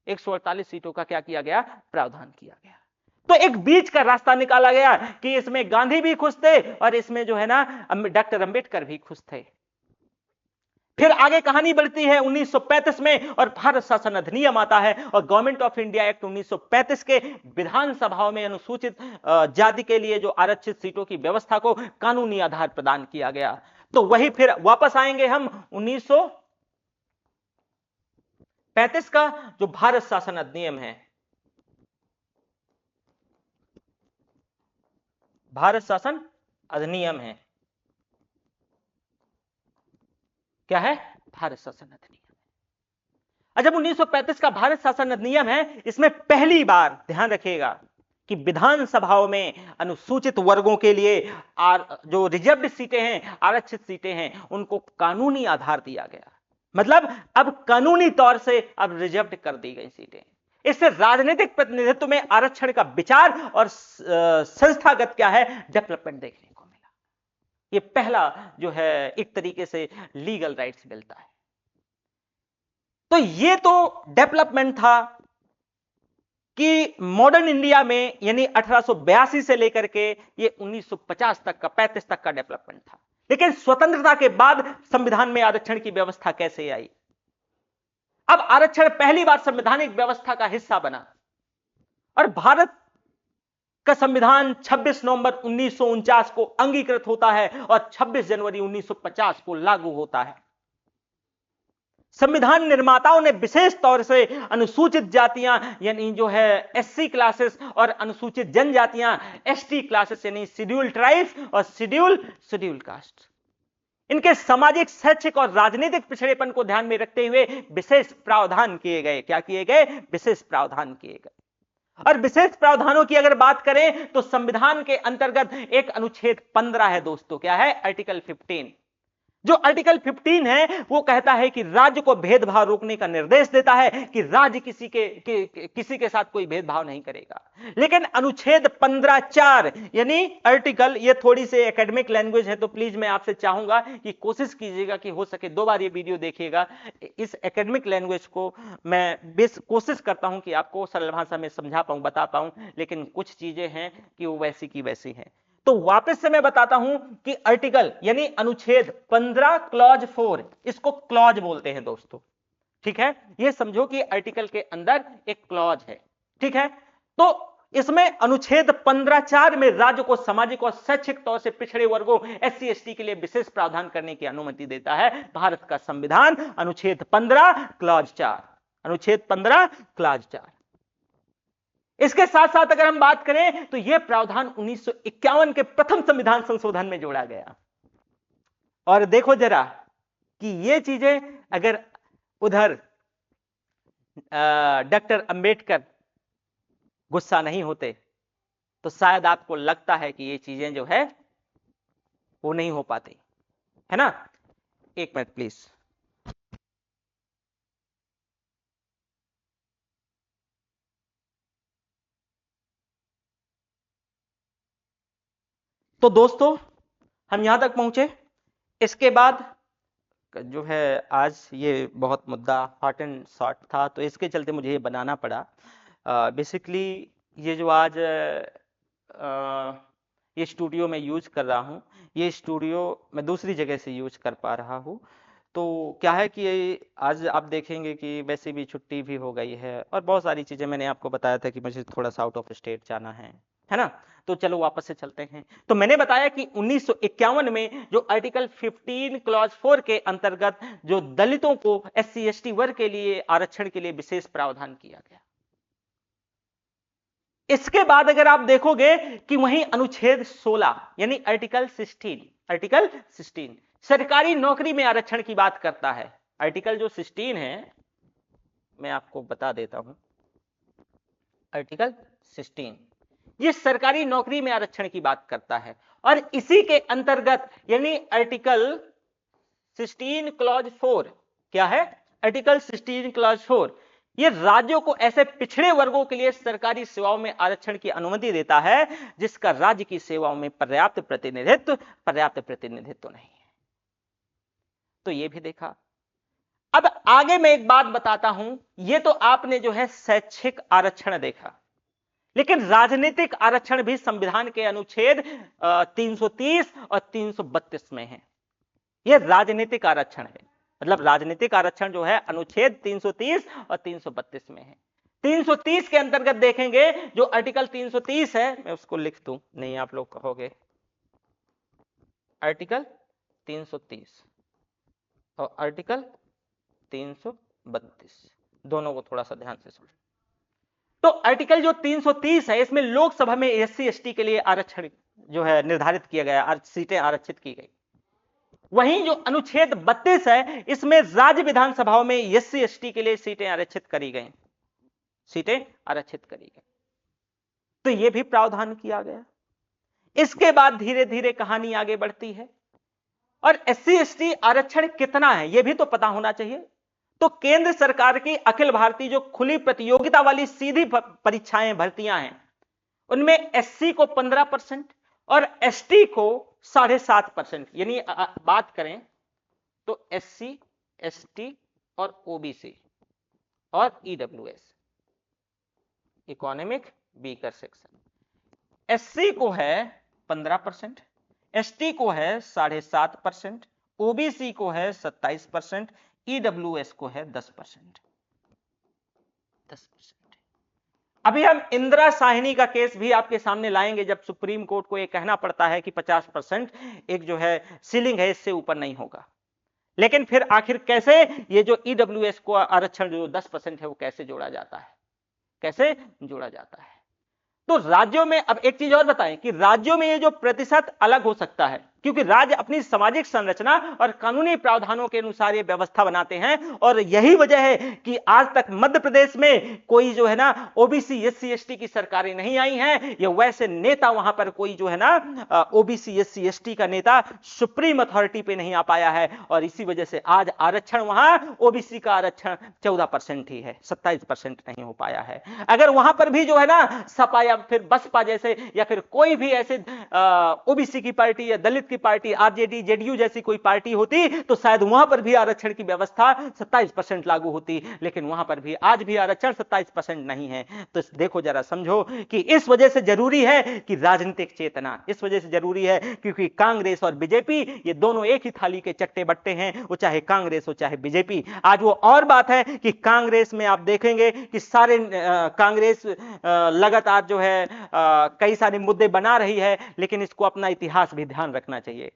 148 सीटों का क्या किया गया? प्रावधान किया गया। तो एक बीच का रास्ता निकाला गया कि इसमें गांधी भी खुश थे और इसमें जो है ना डॉक्टर अंबेडकर भी खुश थे। फिर आगे कहानी बढ़ती है 1935 में, और भारत शासन अधिनियम आता है और गवर्नमेंट ऑफ इंडिया एक्ट 1935 के विधानसभाओं में अनुसूचित जाति के लिए जो आरक्षित सीटों की व्यवस्था को कानूनी आधार प्रदान किया गया। तो वही फिर वापस आएंगे हम 1935 का जो भारत शासन अधिनियम है, भारत शासन अधिनियम है। क्या है? भारत शासन अधिनियम। जब 1935 का भारत शासन अधिनियम है, इसमें पहली बार ध्यान रखिएगा कि विधानसभाओं में अनुसूचित वर्गों के लिए जो रिजर्व्ड सीटें हैं, आरक्षित सीटें हैं, उनको कानूनी आधार दिया गया। मतलब अब कानूनी तौर से अब रिजर्व्ड कर दी गई सीटें। इससे राजनीतिक प्रतिनिधित्व में आरक्षण का विचार और संस्थागत क्या है, डेवलपमेंट देखने को मिला। ये पहला जो है एक तरीके से लीगल राइट्स मिलता है। तो ये तो डेवलपमेंट था कि मॉडर्न इंडिया में, यानी 1882 से लेकर के ये 1950 तक का, 35 तक का डेवलपमेंट था। लेकिन स्वतंत्रता के बाद संविधान में आरक्षण की व्यवस्था कैसे आई? अब आरक्षण पहली बार संवैधानिक व्यवस्था का हिस्सा बना, और भारत का संविधान 26 नवंबर 1949 को अंगीकृत होता है और 26 जनवरी 1950 को लागू होता है। संविधान निर्माताओं ने विशेष तौर से अनुसूचित जातियां यानी जो है एससी क्लासेस और अनुसूचित जनजातियां एसटी क्लासेस यानी शेड्यूल ट्राइब्स और शेड्यूल कास्ट, इनके सामाजिक, शैक्षिक और राजनीतिक पिछड़ेपन को ध्यान में रखते हुए विशेष प्रावधान किए गए। क्या किए गए? विशेष प्रावधान किए गए। और विशेष प्रावधानों की अगर बात करें तो संविधान के अंतर्गत एक अनुच्छेद 15 है दोस्तों। क्या है? आर्टिकल 15। जो आर्टिकल 15 है वो कहता है कि राज्य को भेदभाव रोकने का निर्देश देता है कि राज्य किसी के साथ कोई भेदभाव नहीं करेगा। लेकिन अनुच्छेद 15(4) यानी आर्टिकल, ये थोड़ी सी एकेडमिक लैंग्वेज है तो प्लीज मैं आपसे चाहूंगा कि कोशिश कीजिएगा कि हो सके 2 बार ये वीडियो देखिएगा। इस एकेडमिक लैंग्वेज को मैं बेस कोशिश करता हूं कि आपको सरल भाषा में समझा पाऊं, बता पाऊं, लेकिन कुछ चीजें हैं कि वो वैसी की वैसी हैं। तो वापस से मैं बताता हूं कि आर्टिकल यानी अनुच्छेद 15 क्लॉज 4, इसको क्लॉज बोलते हैं दोस्तों। ठीक है, ये समझो कि आर्टिकल के अंदर एक क्लॉज है। ठीक है, तो इसमें अनुच्छेद 15(4) में राज्य को सामाजिक और शैक्षिक तौर से पिछड़े वर्गों एससी एसटी के लिए विशेष प्रावधान करने की अनुमति देता है भारत का संविधान। अनुच्छेद 15 क्लॉज 4, अनुच्छेद 15 क्लॉज 4। इसके साथ साथ अगर हम बात करें तो यह प्रावधान 1951 के प्रथम संविधान संशोधन में जोड़ा गया। और देखो जरा कि ये चीजें अगर उधर डॉक्टर अंबेडकर गुस्सा नहीं होते तो शायद आपको लगता है कि ये चीजें जो है वो नहीं हो पाती है ना। 1 मिनट प्लीज। तो दोस्तों हम यहां तक पहुंचे। इसके बाद जो है आज ये बहुत मुद्दा हॉट एंड शॉर्ट था तो इसके चलते मुझे ये बनाना पड़ा। बेसिकली ये जो आज ये स्टूडियो मैं यूज कर रहा हूँ, ये स्टूडियो मैं दूसरी जगह से यूज कर पा रहा हूँ। तो क्या है कि आज आप देखेंगे कि वैसे भी छुट्टी भी हो गई है और बहुत सारी चीजें, मैंने आपको बताया था कि मुझे थोड़ा सा आउट ऑफ स्टेट जाना है ना। तो चलो वापस से चलते हैं। तो मैंने बताया कि 1951 में जो आर्टिकल 15 क्लॉज 4 के अंतर्गत जो दलितों को एससी एसटी वर्ग के लिए आरक्षण के लिए विशेष प्रावधान किया गया। इसके बाद अगर आप देखोगे कि वहीं अनुच्छेद 16 यानी आर्टिकल 16 सरकारी नौकरी में आरक्षण की बात करता है। आर्टिकल जो 16 है मैं आपको बता देता हूं। आर्टिकल 16 ये सरकारी नौकरी में आरक्षण की बात करता है और इसी के अंतर्गत यानी आर्टिकल 16 क्लॉज 4 क्या है? आर्टिकल 16 क्लॉज 4 ये राज्यों को ऐसे पिछड़े वर्गों के लिए सरकारी सेवाओं में आरक्षण की अनुमति देता है जिसका राज्य की सेवाओं में पर्याप्त प्रतिनिधित्व नहीं है। तो ये भी देखा। अब आगे मैं एक बात बताता हूं, ये तो आपने जो है शैक्षिक आरक्षण देखा, लेकिन राजनीतिक आरक्षण भी संविधान के अनुच्छेद 330 और 332 में है। यह राजनीतिक आरक्षण है, मतलब राजनीतिक आरक्षण जो है अनुच्छेद 330 और 332 में है। 330 के अंतर्गत देखेंगे जो आर्टिकल 330 है, मैं उसको लिख दूं, नहीं आप लोग कहोगे। आर्टिकल 330 और आर्टिकल 332 दोनों को थोड़ा सा ध्यान से सुनो। तो आर्टिकल जो 330 है इसमें लोकसभा में एससी एसटी के लिए आरक्षण जो है निर्धारित किया गया, सीटें आरक्षित की गई। वहीं जो अनुच्छेद 32 है इसमें राज्य विधानसभाओं में एससी एसटी के लिए सीटें आरक्षित करी गई। तो यह भी प्रावधान किया गया। इसके बाद धीरे धीरे कहानी आगे बढ़ती है और एससी एसटी आरक्षण कितना है यह भी तो पता होना चाहिए। तो केंद्र सरकार की अखिल भारतीय जो खुली प्रतियोगिता वाली सीधी परीक्षाएं भर्तियां हैं उनमें एससी को 15% और एसटी को 7.5%, यानी बात करें तो एससी एसटी और ओबीसी और EWS economic weaker section, SC को है 15%, एसटी को है 7.5%, ओबीसी को है 27%, ईडब्ल्यूएस को है 10%। अभी हम इंदिरा साहनी का केस भी आपके सामने लाएंगे जब सुप्रीम कोर्ट को यह कहना पड़ता है कि 50% एक जो है सीलिंग है, इससे ऊपर नहीं होगा। लेकिन फिर आखिर कैसे ये जो ईडब्ल्यूएस को आरक्षण जो 10% है वो कैसे जोड़ा जाता है, कैसे जोड़ा जाता है? तो राज्यों में अब एक चीज और बताएं कि राज्यों में ये जो प्रतिशत अलग हो सकता है, क्योंकि राज्य अपनी सामाजिक संरचना और कानूनी प्रावधानों के अनुसार ये व्यवस्था बनाते हैं। और यही वजह है कि आज तक मध्य प्रदेश में कोई जो है ना ओबीसी एससी एसटी की सरकारें नहीं आई हैं, या वैसे नेता वहां पर कोई जो है ना ओबीसी एससी एसटी का नेता सुप्रीम अथॉरिटी पे नहीं आ पाया है। और इसी वजह से आज आरक्षण वहां ओबीसी का आरक्षण 14% ही है, 27% नहीं हो पाया है। अगर वहां पर भी जो है ना सपा या फिर बसपा जैसे या फिर कोई भी ऐसे ओबीसी की पार्टी या दलित की पार्टी आरजेडी जेडीयू जैसी कोई पार्टी होती तो शायद वहां पर भी आरक्षण की व्यवस्था 27% लागू होती, लेकिन वहां पर भी आज भी आरक्षण 27% नहीं है। तो देखो जरा समझो कि इस वजह से जरूरी है कि राजनीतिक चेतना, इस वजह से जरूरी है क्योंकि कांग्रेस और बीजेपी ये दोनों एक ही थाली के चट्टे बट्टे हैं, वो चाहे कांग्रेस हो चाहे बीजेपी। आज वो और बात है कि कांग्रेस में आप देखेंगे कि सारे कांग्रेस लगातार जो है कई सारे मुद्दे बना रही है, लेकिन इसको अपना इतिहास भी ध्यान रखना चाहिए।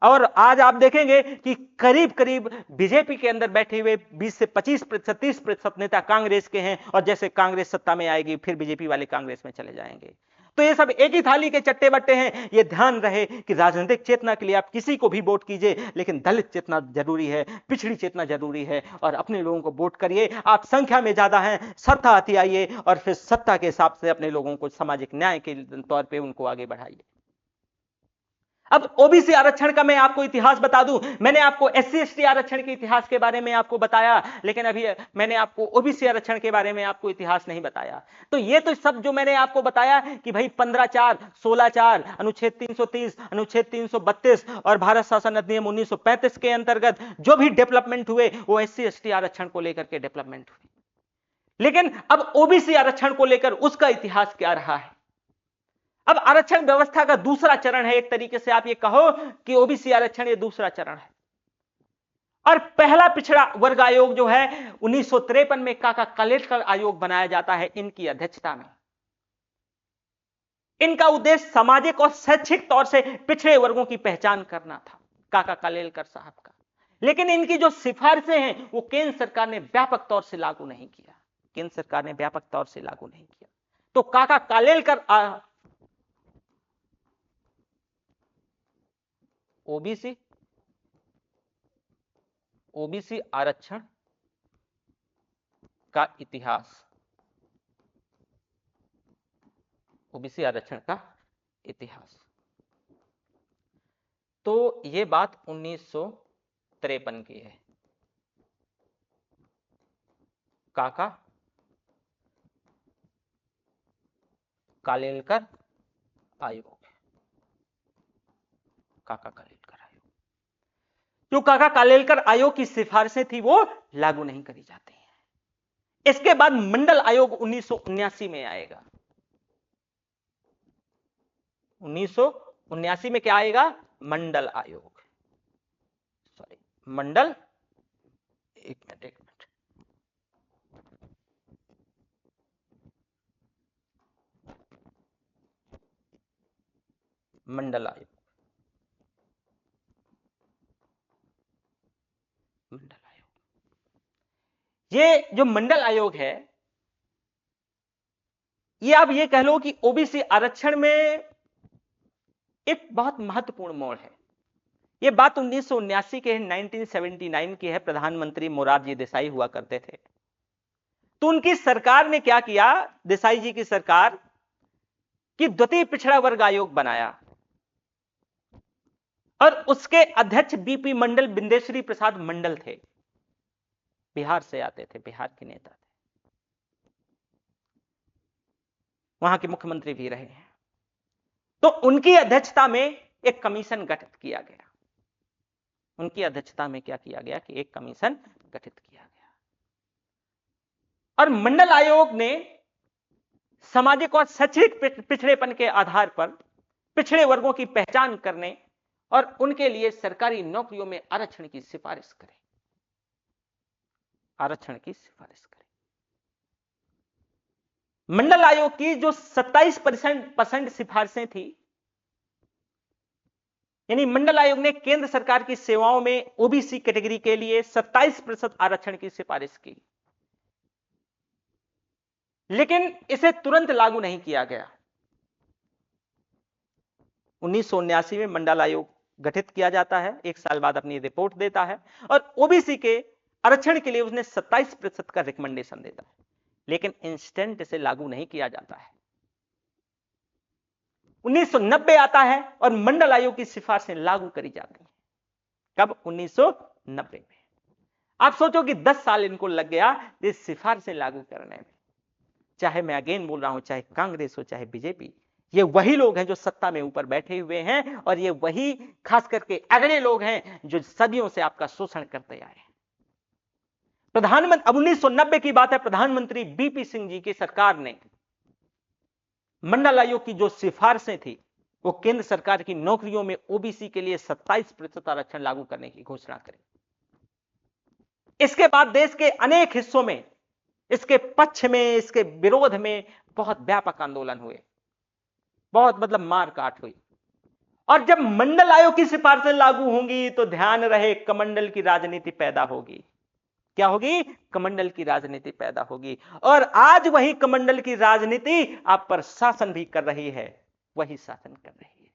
और आज आप देखेंगे कि करीब करीब बीजेपी के अंदर बैठे हुए 20 से 25%, 30% नेता कांग्रेस के हैं, और जैसे कांग्रेस सत्ता में आएगी फिर बीजेपी वाले कांग्रेस में चले जाएंगे। तो ये सब एक ही थाली के चट्टे बट्टे हैं। ये ध्यान रहे कि राजनीतिक चेतना के लिए आप किसी को भी वोट कीजिए, लेकिन दलित चेतना जरूरी है, पिछड़ी चेतना जरूरी है, और अपने लोगों को वोट करिए। आप संख्या में ज्यादा हैं, सत्ता आती आइए, और फिर सत्ता के हिसाब से अपने लोगों को सामाजिक न्याय के तौर पर उनको आगे बढ़ाइए। अब ओबीसी आरक्षण का मैं आपको इतिहास बता दूं। मैंने आपको एससी एसटी आरक्षण के इतिहास के बारे में आपको बताया, लेकिन अभी मैंने आपको ओबीसी आरक्षण के बारे में आपको इतिहास नहीं बताया। तो ये तो सब जो मैंने आपको बताया कि भाई 15(4), 16(4), अनुच्छेद 330, अनुच्छेद 332 और भारत शासन अधिनियम 1935 के अंतर्गत जो भी डेवलपमेंट हुए वो एससी एसटी आरक्षण को लेकर के डेवलपमेंट हुए। लेकिन अब ओबीसी आरक्षण को लेकर उसका इतिहास क्या रहा है? अब आरक्षण व्यवस्था का दूसरा चरण है, एक तरीके से आप ये कहो कि ओबीसी आरक्षण ये दूसरा चरण है। और पहला पिछड़ा वर्ग आयोग जो है 1953 में काका कालेलकर आयोग बनाया जाता है इनकी अध्यक्षता में। इनका उद्देश्य सामाजिक और शैक्षिक तौर से पिछड़े वर्गों की पहचान करना था, काका कालेलकर साहब का। लेकिन इनकी जो सिफारिशें हैं वो केंद्र सरकार ने व्यापक तौर से लागू नहीं किया, केंद्र सरकार ने व्यापक तौर से लागू नहीं किया। तो काका कालेलकर ओबीसी ओबीसी आरक्षण का इतिहास, ओबीसी आरक्षण का इतिहास। तो ये बात 1953 की है। काका कालेलकर आयोग, काका कालेलकर आयोग, जो काका कालेलकर आयोग की सिफारिशें थी वो लागू नहीं करी जाती हैं। इसके बाद मंडल आयोग 1979 में आएगा। 1979 में क्या आएगा? मंडल आयोग, सॉरी मंडल, एक मिनट मंडल आयोग, मंडल आयोग। ये जो मंडल आयोग है ये आप ये कह लो कि ओबीसी आरक्षण में एक बहुत महत्वपूर्ण मोड़ है। ये बात 1979 के 1979 की है। प्रधानमंत्री मोरारजी देसाई हुआ करते थे। तो उनकी सरकार ने क्या किया, देसाई जी की सरकार, कि द्वितीय पिछड़ा वर्ग आयोग बनाया, और उसके अध्यक्ष बीपी मंडल, बिंदेश्वरी प्रसाद मंडल थे, बिहार से आते थे, बिहार के नेता थे, वहां के मुख्यमंत्री भी रहे हैं। तो उनकी अध्यक्षता में एक कमीशन गठित किया गया। उनकी अध्यक्षता में क्या किया गया कि एक कमीशन गठित किया गया, और मंडल आयोग ने सामाजिक और शैक्षणिक पिछड़ेपन के आधार पर पिछड़े वर्गों की पहचान करने और उनके लिए सरकारी नौकरियों में आरक्षण की सिफारिश करे, आरक्षण की सिफारिश करे। मंडल आयोग की जो 27% सिफारिशें थी यानी मंडल आयोग ने केंद्र सरकार की सेवाओं में ओबीसी कैटेगरी के लिए 27% आरक्षण की सिफारिश की, लेकिन इसे तुरंत लागू नहीं किया गया। 1979 में मंडल आयोग गठित किया जाता है, एक साल बाद अपनी रिपोर्ट देता है और ओबीसी के आरक्षण के लिए उसने 27% का रिकमेंडेशन देता है, लेकिन इंस्टेंट इसे लागू नहीं किया जाता है। 1990 आता है और मंडल आयोग की सिफारिशें लागू करी जाती हैं। कब? 1990 में। आप सोचो कि 10 साल इनको लग गया इस सिफारिशें लागू करने में। चाहे मैं अगेन बोल रहा हूं, चाहे कांग्रेस हो चाहे बीजेपी, ये वही लोग हैं जो सत्ता में ऊपर बैठे हुए हैं और ये वही खास करके अगले लोग हैं जो सदियों से आपका शोषण करते आए हैं। प्रधानमंत्री, अब 1990 की बात है, प्रधानमंत्री बीपी सिंह जी की सरकार ने मंडल आयोग की जो सिफारिशें थी वो केंद्र सरकार की नौकरियों में ओबीसी के लिए 27% आरक्षण लागू करने की घोषणा करी। इसके बाद देश के अनेक हिस्सों में इसके पक्ष में, इसके विरोध में बहुत व्यापक आंदोलन हुए, बहुत मतलब मार काट हुई। और जब मंडल आयोग की सिफारिशें लागू होंगी तो ध्यान रहे कमंडल की राजनीति पैदा होगी। क्या होगी? कमंडल की राजनीति पैदा होगी। और आज वही कमंडल की राजनीति आप पर शासन भी कर रही है, वही शासन कर रही है।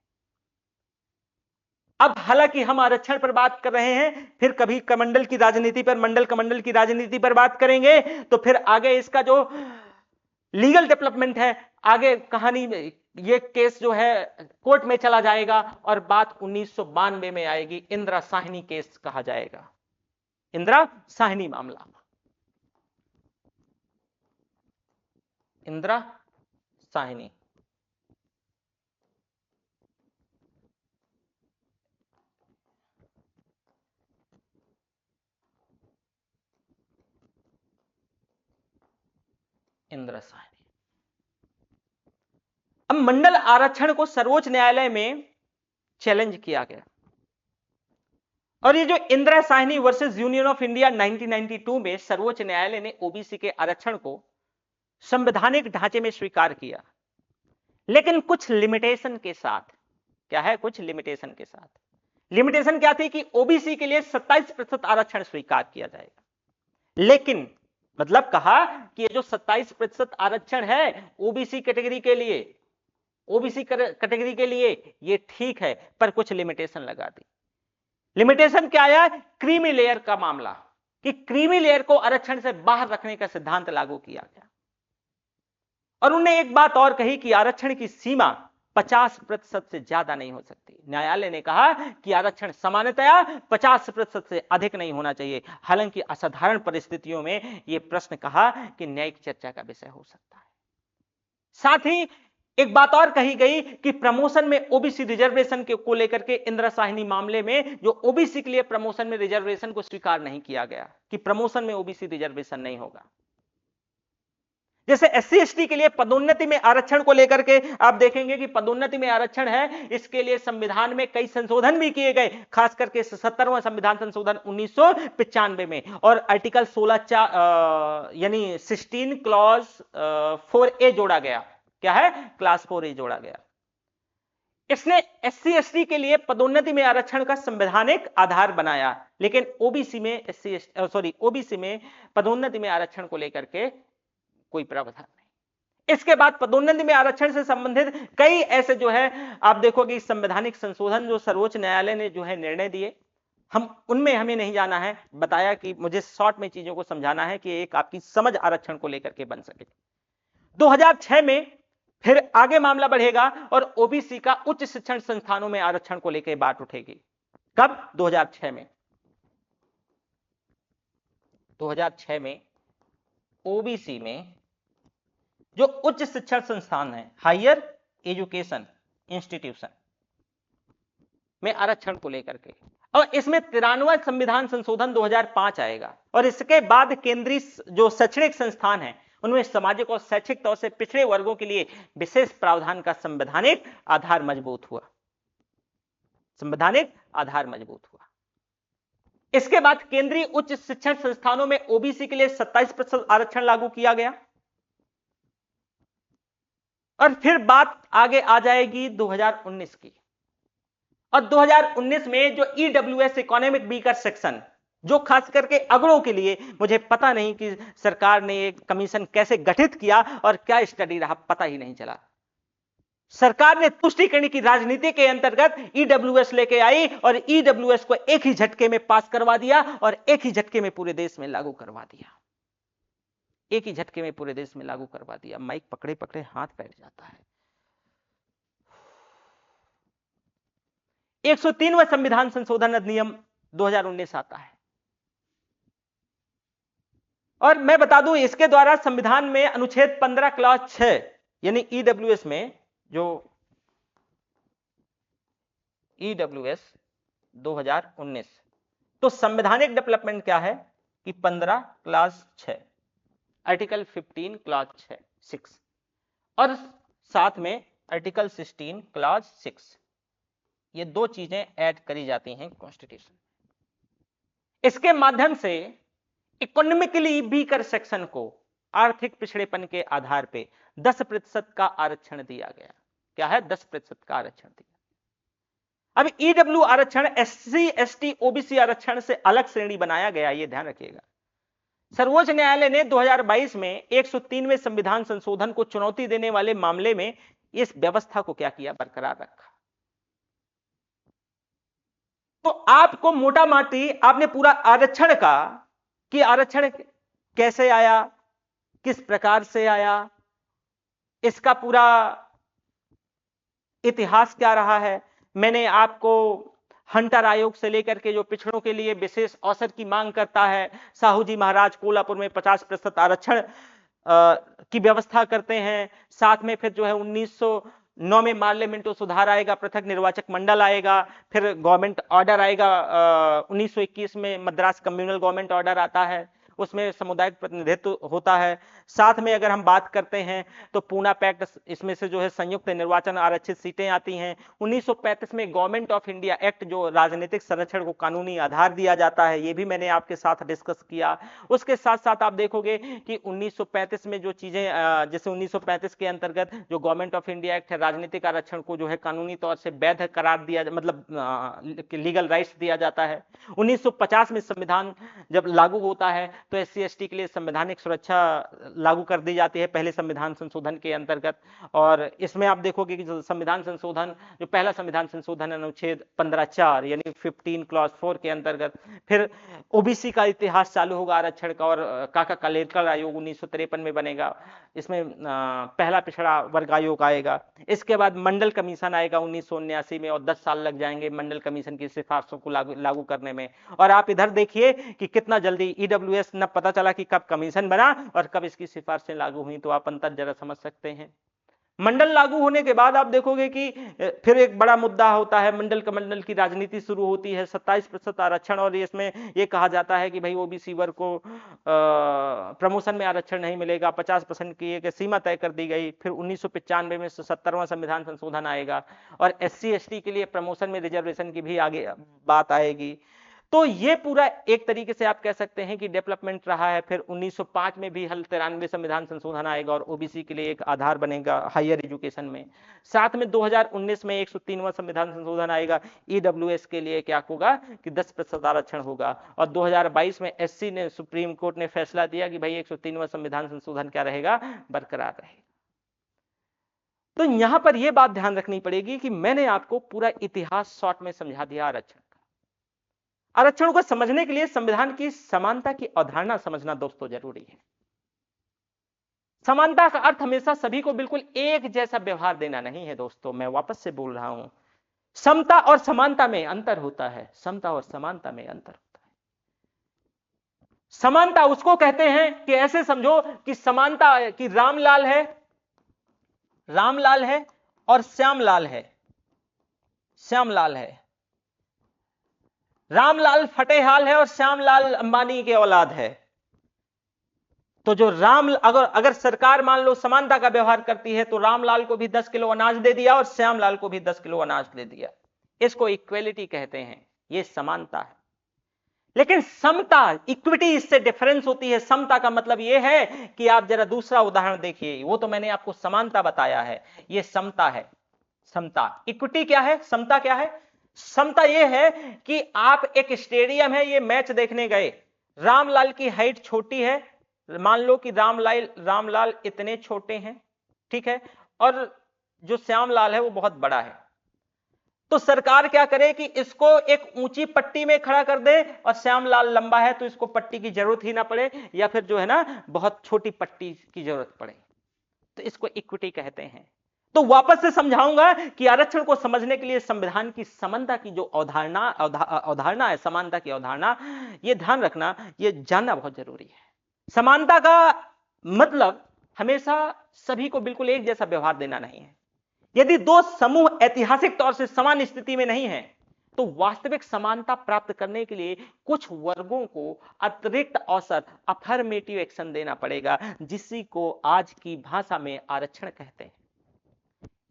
अब हालांकि हम आरक्षण पर बात कर रहे हैं, फिर कभी कमंडल की राजनीति पर, मंडल कमंडल की राजनीति पर बात करेंगे तो फिर आगे इसका जो लीगल डेवलपमेंट है, आगे कहानी में ये केस जो है कोर्ट में चला जाएगा और बात 1992 में आएगी, इंदिरा साहनी केस कहा जाएगा, इंदिरा साहनी मामला। इंदिरा साहनी इंदिरा साहनी। अब मंडल आरक्षण को सर्वोच्च न्यायालय में चैलेंज किया गया और ये जो Indira Sahni versus union of India 1992 में सर्वोच्च न्यायालय ने ओबीसी के आरक्षण को संवैधानिक ढांचे में स्वीकार किया, लेकिन कुछ लिमिटेशन के साथ। क्या है? कुछ लिमिटेशन के साथ। लिमिटेशन क्या थी? कि ओबीसी के लिए 27% आरक्षण स्वीकार किया जाएगा, लेकिन मतलब कहा कि ये जो 27% आरक्षण है ओबीसी कैटेगरी के लिए, ओबीसी कैटेगरी के लिए ये ठीक है, पर कुछ लिमिटेशन लगा दी। लिमिटेशन क्या आया? क्रीमी लेयर का मामला, कि क्रीमी लेयर को आरक्षण से बाहर रखने का सिद्धांत लागू किया गया। और उन्होंने एक बात और कही कि आरक्षण की सीमा 50% से ज्यादा नहीं हो सकती। न्यायालय ने कहा कि आरक्षण सामान्यतया 50% से अधिक नहीं होना चाहिए। हालांकि असाधारण परिस्थितियों में यह प्रश्न कहा कि न्यायिक चर्चा का विषय हो सकता है। साथ ही एक बात और कही गई कि प्रमोशन में ओबीसी रिजर्वेशन को लेकर के इंदिरा साहनी मामले में जो ओबीसी के लिए प्रमोशन में रिजर्वेशन को स्वीकार नहीं किया गया, कि प्रमोशन में ओबीसी रिजर्वेशन नहीं होगा। जैसे एससी एसटी के लिए पदोन्नति में आरक्षण को लेकर के आप देखेंगे कि पदोन्नति में आरक्षण है, इसके लिए संविधान में कई संशोधन भी किए गए, खास करके 77वां संविधान संशोधन 1995 में, और आर्टिकल 16 यानी 16 क्लॉज 4A जोड़ा गया। क्या है? क्लास 4A जोड़ा गया। इसने एससी एसटी के लिए पदोन्नति में आरक्षण का संवैधानिक आधार बनाया, लेकिन ओबीसी में ओबीसी में पदोन्नति में आरक्षण को लेकर के कोई प्रावधान नहीं। इसके बाद पदोन्नति में आरक्षण से संबंधित कई ऐसे जो है आप देखोगे संवैधानिक संशोधन जो सर्वोच्च न्यायालय ने जो है निर्णय दिए, हम उनमें हमें नहीं जाना है, बताया कि मुझे शॉर्ट में चीजों को समझाना है कि एक आपकी समझ आरक्षण को लेकर के बन सके। 2006 में फिर आगे मामला बढ़ेगा और ओबीसी का उच्च शिक्षण संस्थानों में आरक्षण को लेकर बात उठेगी। कब? 2006 में। 2006 में ओबीसी में जो उच्च शिक्षण संस्थान है, हायर एजुकेशन इंस्टीट्यूशन में आरक्षण को लेकर के, और इसमें 93वां संविधान संशोधन 2005 आएगा। और इसके बाद केंद्रीय जो शैक्षणिक संस्थान है उनमें सामाजिक और शैक्षिक तौर से पिछड़े वर्गों के लिए विशेष प्रावधान का संवैधानिक आधार मजबूत हुआ। संवैधानिक आधार मजबूत हुआ। इसके बाद केंद्रीय उच्च शिक्षण संस्थानों में ओबीसी के लिए 27% आरक्षण लागू किया गया। और फिर बात आगे आ जाएगी 2019 की, और 2019 में जो ईडब्ल्यूएस इकोनॉमिक वीकर सेक्शन, जो खास करके अगड़ों के लिए, मुझे पता नहीं कि सरकार ने एक कमीशन कैसे गठित किया और क्या स्टडी रहा, पता ही नहीं चला। सरकार ने तुष्टीकरण की राजनीति के अंतर्गत ईडब्ल्यूएस लेके आई और ईडब्ल्यूएस को एक ही झटके में पास करवा दिया और एक ही झटके में पूरे देश में लागू करवा दिया। एक ही झटके में पूरे देश में लागू करवा दिया। माइक पकड़े पकड़े हाथ बैठ जाता है। 103वां संविधान संशोधन अधिनियम 2019 आता है और मैं बता दूं, इसके द्वारा संविधान में अनुच्छेद 15 क्लॉज 6 यानी ईडब्ल्यूएस में, जो ईडब्ल्यूएस 2019, तो संवैधानिक डेवलपमेंट क्या है कि 15 क्लॉज 6, आर्टिकल 15 क्लॉज 6 और साथ में आर्टिकल 16 क्लॉज 6, ये दो चीजें ऐड करी जाती हैं कॉन्स्टिट्यूशन। इसके माध्यम से इकोनॉमिकली वीकर सेक्शन को आर्थिक पिछड़ेपन के आधार पे 10% का आरक्षण दिया गया। क्या है? 10% का आरक्षण दिया। अब ईडब्ल्यू आरक्षण एससी एसटी ओबीसी आरक्षण से अलग श्रेणी बनाया गया, ये ध्यान रखिएगा। सर्वोच्च न्यायालय ने 2022 में 103वें संविधान संशोधन को चुनौती देने वाले मामले में इस व्यवस्था को क्या किया? बरकरार रखा। तो आपको मोटा माटी आपने पूरा आरक्षण का, कि आरक्षण कैसे आया, किस प्रकार से आया, इसका पूरा इतिहास क्या रहा है। मैंने आपको हंटर आयोग से लेकर के जो पिछड़ों के लिए विशेष अवसर की मांग करता है, साहू जी महाराज कोल्हापुर में 50% आरक्षण की व्यवस्था करते हैं। साथ में फिर जो है 1909 में पार्लियामेंटो सुधार आएगा, पृथक निर्वाचक मंडल आएगा, फिर गवर्नमेंट ऑर्डर आएगा। 1921 में मद्रास कम्युनल गवर्नमेंट ऑर्डर आता है, उसमें सामुदायिक प्रतिनिधित्व होता है। साथ में अगर हम बात करते हैं तो पूना पैक्ट, इसमें से जो है संयुक्त निर्वाचन आरक्षित सीटें आती हैं। 1935 में गवर्नमेंट ऑफ इंडिया एक्ट, जो राजनीतिक संरक्षण को कानूनी आधार दिया जाता है, ये भी मैंने आपके साथ डिस्कस किया। उसके साथ साथ आप देखोगे कि 1935 में जो चीजें, जैसे 1935 के अंतर्गत जो गवर्नमेंट ऑफ इंडिया एक्ट है, राजनीतिक आरक्षण को जो है कानूनी तौर से वैध करार दिया, मतलब लीगल राइट्स दिया जाता है। 1950 में संविधान जब लागू होता है तो एससी एसटी के लिए संवैधानिक सुरक्षा लागू कर दी जाती है पहले संविधान संशोधन के अंतर्गत। और इसमें आप देखोगे कि संविधान संशोधन, जो पहला संविधान संशोधन अनुच्छेद 15(4) यानी 15 क्लॉज 4 के अंतर्गत, फिर ओबीसी का इतिहास चालू होगा आरक्षण का, और काका कालेलकर आयोग 1953 में बनेगा। इसमें पहला पिछड़ा वर्ग आयोग आएगा। इसके बाद मंडल कमीशन आएगा 1979 में, और 10 साल लग जाएंगे मंडल कमीशन की सिफारिशों को लागू करने में। और आप इधर देखिए कि कितना जल्दी ईडब्ल्यूएस न पता चला कि कब कमीशन बना और कब इसकी सिफारिशें लागू हुई, तो आप अंतर जरा समझ सकते हैं। मंडल लागू होने के बाद आप देखोगे कि फिर एक बड़ा मुद्दा होता है, मंडल का मंडल की राजनीति शुरू होती है। 27% आरक्षण, और इसमें यह कहा जाता है कि भाई ओबीसी वर्ग को प्रमोशन में आरक्षण नहीं मिलेगा। 50% की एक सीमा तय कर दी गई। फिर 1995 में 70वां संविधान संशोधन आएगा और एससी एसटी के लिए प्रमोशन में रिजर्वेशन की भी आगे बात आएगी। तो ये पूरा एक तरीके से आप कह सकते हैं कि डेवलपमेंट रहा है। फिर 1905 में भी 93वें संविधान संशोधन आएगा और ओबीसी के लिए एक आधार बनेगा हायर एजुकेशन में। साथ में 2019 में 103वां संविधान संशोधन आएगा, ईडब्ल्यूएस के लिए क्या होगा कि 10% आरक्षण होगा। और 2022 में एससी ने, सुप्रीम कोर्ट ने फैसला दिया कि भाई 103वां संविधान संशोधन क्या रहेगा? बरकरार रहेगा। तो यहां पर यह बात ध्यान रखनी पड़ेगी कि मैंने आपको पूरा इतिहास शॉर्ट में समझा दिया आरक्षण। आरक्षण को समझने के लिए संविधान की समानता की अवधारणा समझना दोस्तों जरूरी है। समानता का अर्थ हमेशा सभी को बिल्कुल एक जैसा व्यवहार देना नहीं है दोस्तों। मैं वापस से बोल रहा हूं, समता और समानता में अंतर होता है। समता और समानता में अंतर होता है। समानता उसको कहते हैं कि ऐसे समझो कि समानता कि रामलाल है और श्यामलाल है। श्यामलाल है, रामलाल फटेहाल है और श्यामलाल अंबानी के औलाद है। तो जो अगर सरकार मान लो समानता का व्यवहार करती है तो रामलाल को भी 10 किलो अनाज दे दिया और श्यामलाल को भी 10 किलो अनाज दे दिया। इसको इक्वेलिटी कहते हैं, ये समानता है। लेकिन समता, इक्विटी, इससे डिफरेंस होती है। समता का मतलब यह है कि आप जरा दूसरा उदाहरण देखिए, वो तो मैंने आपको समानता बताया है, ये समता है। समता, इक्विटी क्या है, समता क्या है? समता यह है कि आप एक स्टेडियम है, ये मैच देखने गए, रामलाल की हाइट छोटी है, मान लो कि रामलाल इतने छोटे हैं, ठीक है, और जो श्यामलाल है वो बहुत बड़ा है, तो सरकार क्या करे कि इसको एक ऊंची पट्टी में खड़ा कर दे, और श्यामलाल लंबा है तो इसको पट्टी की जरूरत ही ना पड़े, या फिर जो है ना बहुत छोटी पट्टी की जरूरत पड़े, तो इसको इक्विटी कहते हैं। तो वापस से समझाऊंगा कि आरक्षण को समझने के लिए संविधान की समानता की जो अवधारणा है, समानता की अवधारणा, यह ध्यान रखना, यह जानना बहुत जरूरी है। समानता का मतलब हमेशा सभी को बिल्कुल एक जैसा व्यवहार देना नहीं है। यदि दो समूह ऐतिहासिक तौर से समान स्थिति में नहीं है, तो वास्तविक समानता प्राप्त करने के लिए कुछ वर्गों को अतिरिक्त अवसर, अफर्मेटिव एक्शन देना पड़ेगा, जिसी को आज की भाषा में आरक्षण कहते हैं।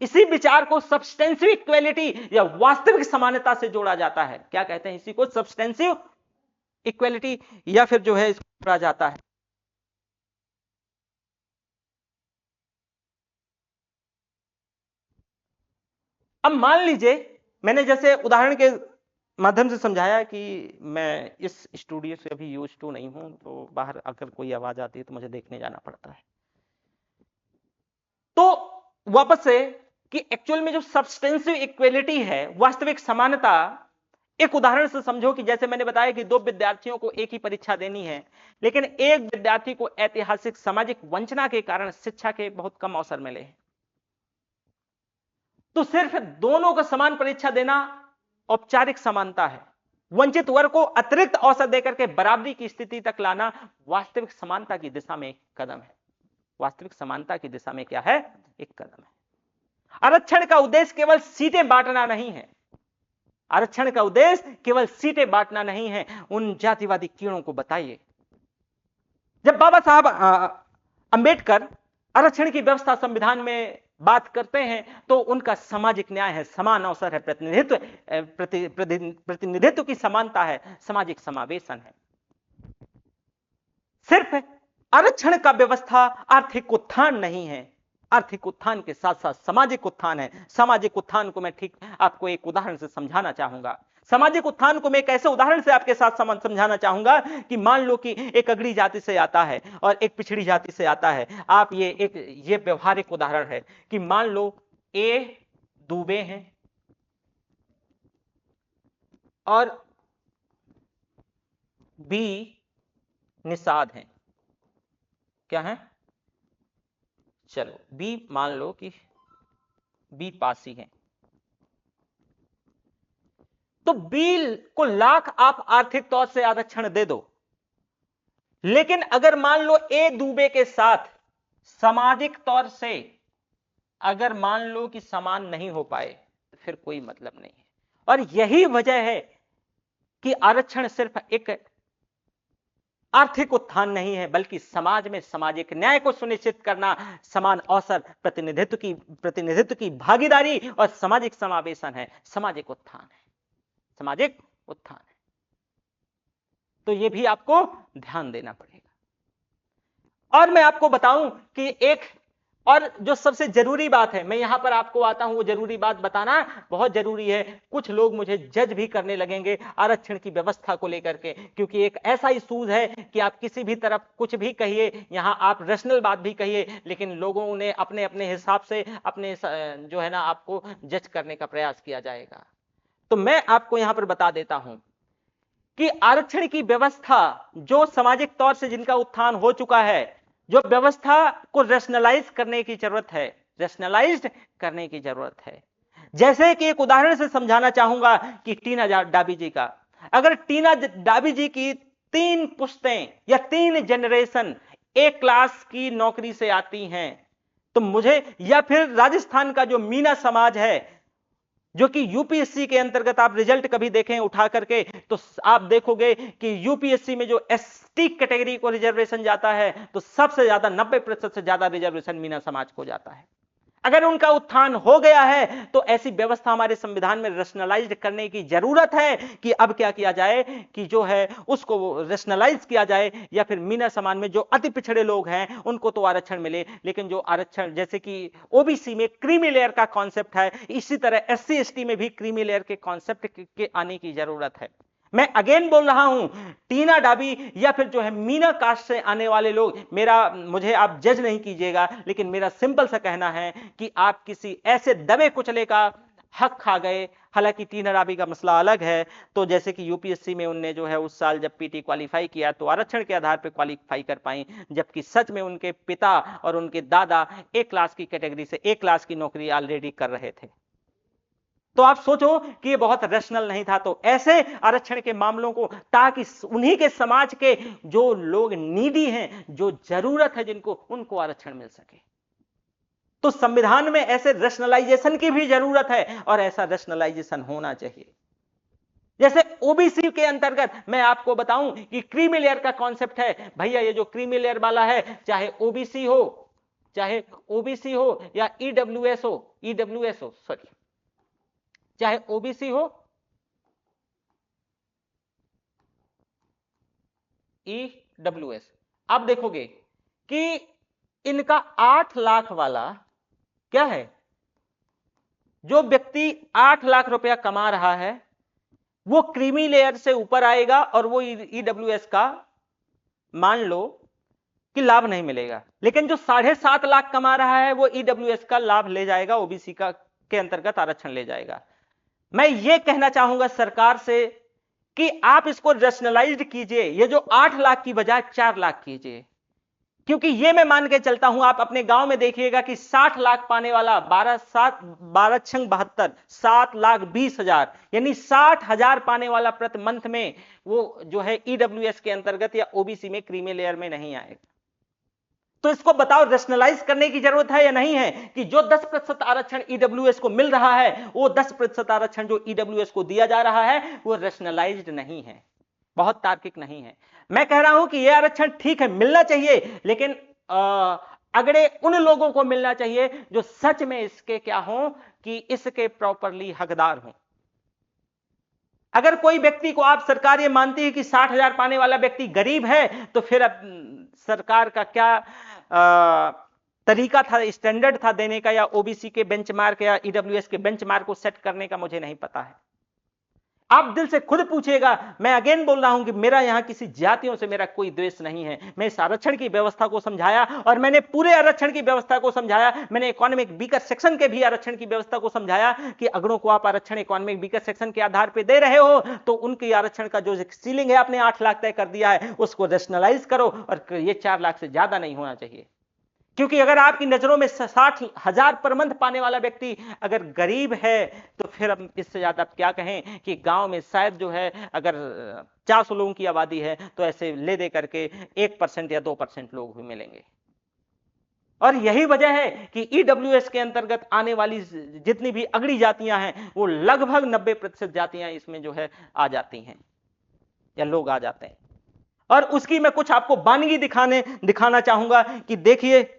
इसी विचार को सब्सटेंसिव इक्वेलिटी या वास्तविक समानता से जोड़ा जाता है। क्या कहते हैं इसी को? सब्सटेंसिव इक्वेलिटी, या फिर जो है इसको जोड़ा जाता है। अब मान लीजिए मैंने जैसे उदाहरण के माध्यम से समझाया कि मैं इस स्टूडियो से अभी यूज टू नहीं हूं, तो बाहर अगर कोई आवाज आती है तो मुझे देखने जाना पड़ता है। तो वापस से कि एक्चुअल में जो सब्सटेंसिव इक्वेलिटी है, वास्तविक समानता, एक उदाहरण से समझो कि जैसे मैंने बताया कि दो विद्यार्थियों को एक ही परीक्षा देनी है, लेकिन एक विद्यार्थी को ऐतिहासिक सामाजिक वंचना के कारण शिक्षा के बहुत कम अवसर मिले हैं, तो सिर्फ दोनों को समान परीक्षा देना औपचारिक समानता है। वंचित वर्ग को अतिरिक्त अवसर देकर के बराबरी की स्थिति तक लाना वास्तविक समानता की दिशा में एक कदम है। वास्तविक समानता की दिशा में क्या है? एक कदम है। आरक्षण का उद्देश्य केवल सीटें बांटना नहीं है। आरक्षण का उद्देश्य केवल सीटें बांटना नहीं है। उन जातिवादी कीड़ों को बताइए, जब बाबा साहब अंबेडकर आरक्षण की व्यवस्था संविधान में बात करते हैं, तो उनका सामाजिक न्याय है, समान अवसर है, प्रतिनिधित्व की समानता है, सामाजिक समावेशन है। सिर्फ आरक्षण का व्यवस्था आर्थिक उत्थान नहीं है, आर्थिक उत्थान के साथ साथ सामाजिक उत्थान है। सामाजिक उत्थान को मैं ठीक आपको एक उदाहरण से समझाना चाहूंगा। सामाजिक उत्थान को मैं एक ऐसे उदाहरण से आपके साथ समझाना चाहूंगा कि मान लो कि एक अगड़ी जाति से आता है और एक पिछड़ी जाति से आता है। आप ये व्यवहारिक उदाहरण है कि मान लो ए दुबे हैं और बी निषाद हैं। क्या है? चलो बी मान लो कि बी पासी है, तो बी को लाख आप आर्थिक तौर से आरक्षण दे दो, लेकिन अगर मान लो ए दुबे के साथ सामाजिक तौर से अगर मान लो कि समान नहीं हो पाए, तो फिर कोई मतलब नहीं है। और यही वजह है कि आरक्षण सिर्फ एक आर्थिक उत्थान नहीं है, बल्कि समाज में सामाजिक न्याय को सुनिश्चित करना, समान अवसर, प्रतिनिधित्व की भागीदारी और सामाजिक समावेशन है, सामाजिक उत्थान है, सामाजिक उत्थान है। तो यह भी आपको ध्यान देना पड़ेगा। और मैं आपको बताऊं कि एक और जो सबसे जरूरी बात है, मैं यहां पर आपको आता हूं, वो जरूरी बात बताना बहुत जरूरी है। कुछ लोग मुझे जज भी करने लगेंगे आरक्षण की व्यवस्था को लेकर के, क्योंकि एक ऐसा इशूज है कि आप किसी भी तरफ कुछ भी कहिए, यहां आप रैशनल बात भी कहिए, लेकिन लोगों ने अपने अपने हिसाब से अपने जो है ना आपको जज करने का प्रयास किया जाएगा। तो मैं आपको यहां पर बता देता हूं कि आरक्षण की व्यवस्था जो सामाजिक तौर से जिनका उत्थान हो चुका है, जो व्यवस्था को रैशनलाइज करने की जरूरत है, रैशनलाइज्ड करने की जरूरत है। जैसे कि एक उदाहरण से समझाना चाहूंगा कि टीना डाबी जी का, अगर टीना डाबी जी की 3 पुश्तें या 3 जनरेशन एक क्लास की नौकरी से आती हैं, तो मुझे, या फिर राजस्थान का जो मीना समाज है, जो कि यूपीएससी के अंतर्गत आप रिजल्ट कभी देखें उठा करके, तो आप देखोगे कि यूपीएससी में जो एसटी कैटेगरी को रिजर्वेशन जाता है, तो सबसे ज्यादा 90% से ज्यादा रिजर्वेशन मीना समाज को जाता है। अगर उनका उत्थान हो गया है तो ऐसी व्यवस्था हमारे संविधान में रेशनलाइज करने की जरूरत है कि अब क्या किया जाए कि जो है उसको रेशनलाइज किया जाए, या फिर मीना समाज में जो अति पिछड़े लोग हैं उनको तो आरक्षण मिले, लेकिन जो आरक्षण जैसे कि ओबीसी में क्रीमी लेयर का कॉन्सेप्ट है, इसी तरह एससी एसटी में भी क्रीमी लेयर के कॉन्सेप्ट के आने की जरूरत है। मैं अगेन बोल रहा हूं, टीना डाबी या फिर जो है मीना कास्ट से आने वाले लोग, मुझे आप जज नहीं कीजिएगा, लेकिन मेरा सिंपल सा कहना है कि आप किसी ऐसे दबे कुचले का हक खा गए। हालांकि टीना डाबी का मसला अलग है, तो जैसे कि यूपीएससी में उनने जो है उस साल जब पीटी क्वालिफाई किया तो आरक्षण के आधार पर क्वालिफाई कर पाई, जबकि सच में उनके पिता और उनके दादा एक क्लास की कैटेगरी से एक क्लास की नौकरी ऑलरेडी कर रहे थे। तो आप सोचो कि ये बहुत रैशनल नहीं था। तो ऐसे आरक्षण के मामलों को, ताकि उन्हीं के समाज के जो लोग नीडी हैं, जो जरूरत है जिनको, उनको आरक्षण मिल सके। तो संविधान में ऐसे रैशनलाइजेशन की भी जरूरत है और ऐसा रैशनलाइजेशन होना चाहिए। जैसे ओबीसी के अंतर्गत मैं आपको बताऊं कि क्रीमी लेयर का कॉन्सेप्ट है। भैया ये जो क्रीमी लेयर वाला है, चाहे ओबीसी हो या ईडब्ल्यूएस हो, सॉरी, चाहे ओबीसी हो, ईडब्ल्यूएस, आप देखोगे कि इनका 8 लाख वाला क्या है, जो व्यक्ति 8 लाख रुपया कमा रहा है वो क्रीमी लेयर से ऊपर आएगा और वो ईडब्ल्यूएस का मान लो कि लाभ नहीं मिलेगा। लेकिन जो 7.5 लाख कमा रहा है वो ईडब्ल्यूएस का लाभ ले जाएगा, ओबीसी का के अंतर्गत आरक्षण ले जाएगा। मैं ये कहना चाहूंगा सरकार से कि आप इसको रैशनलाइज्ड कीजिए, ये जो 8 लाख की बजाय 4 लाख कीजिए, क्योंकि ये मैं मान के चलता हूं, आप अपने गांव में देखिएगा कि 60 लाख पाने वाला 12 7,20,000 यानी 60,000 पाने वाला प्रति मंथ में वो जो है ईडब्ल्यूएस के अंतर्गत या ओबीसी में क्रीमी लेयर में नहीं आएगा। तो इसको बताओ, रैशनलाइज करने की जरूरत है या नहीं है कि जो 10% आरक्षण ईडब्ल्यूएस को मिल रहा है, वो 10% आरक्षण जो ईडब्ल्यूएस को दिया जा रहा है वो रैशनलाइज्ड नहीं है, बहुत तार्किक नहीं है। मैं कह रहा हूं कि यह आरक्षण ठीक है, मिलना चाहिए, लेकिन अगड़े उन लोगों को मिलना चाहिए जो सच में इसके क्या हो कि इसके प्रॉपरली हकदार हों। अगर कोई व्यक्ति को आप सरकार ये मानती है कि 60,000 पाने वाला व्यक्ति गरीब है, तो फिर अब सरकार का क्या तरीका था, स्टैंडर्ड था देने का, या ओबीसी के बेंचमार्क या ईडब्ल्यूएस के बेंचमार्क को सेट करने का, मुझे नहीं पता है। आप दिल से खुद पूछिएगा। मैं अगेन बोल रहा हूं कि मेरा यहां किसी जातियों से मेरा कोई द्वेष नहीं है। मैं इस आरक्षण की व्यवस्था को समझाया और मैंने पूरे आरक्षण की व्यवस्था को समझाया। मैंने इकोनॉमिक वीकर सेक्शन के भी आरक्षण की व्यवस्था को समझाया कि अगड़ों को आप आरक्षण इकोनॉमिक वीकर सेक्शन के आधार पर दे रहे हो तो उनकी आरक्षण का जो सीलिंग है आपने 8 लाख तय कर दिया है, उसको रैशनलाइज करो और ये 4 लाख से ज्यादा नहीं होना चाहिए। क्योंकि अगर आपकी नजरों में 60,000 पर मंथ पाने वाला व्यक्ति अगर गरीब है तो फिर अब इससे ज्यादा क्या कहें कि गांव में शायद जो है अगर 400 लोगों की आबादी है तो ऐसे ले दे करके 1% या 2% लोग भी मिलेंगे। और यही वजह है कि ईडब्ल्यूएस के अंतर्गत आने वाली जितनी भी अगड़ी जातियां हैं वो लगभग 90% जातियां इसमें जो है आ जाती हैं या लोग आ जाते हैं। और उसकी मैं कुछ आपको बानगी दिखाना चाहूंगा कि देखिए,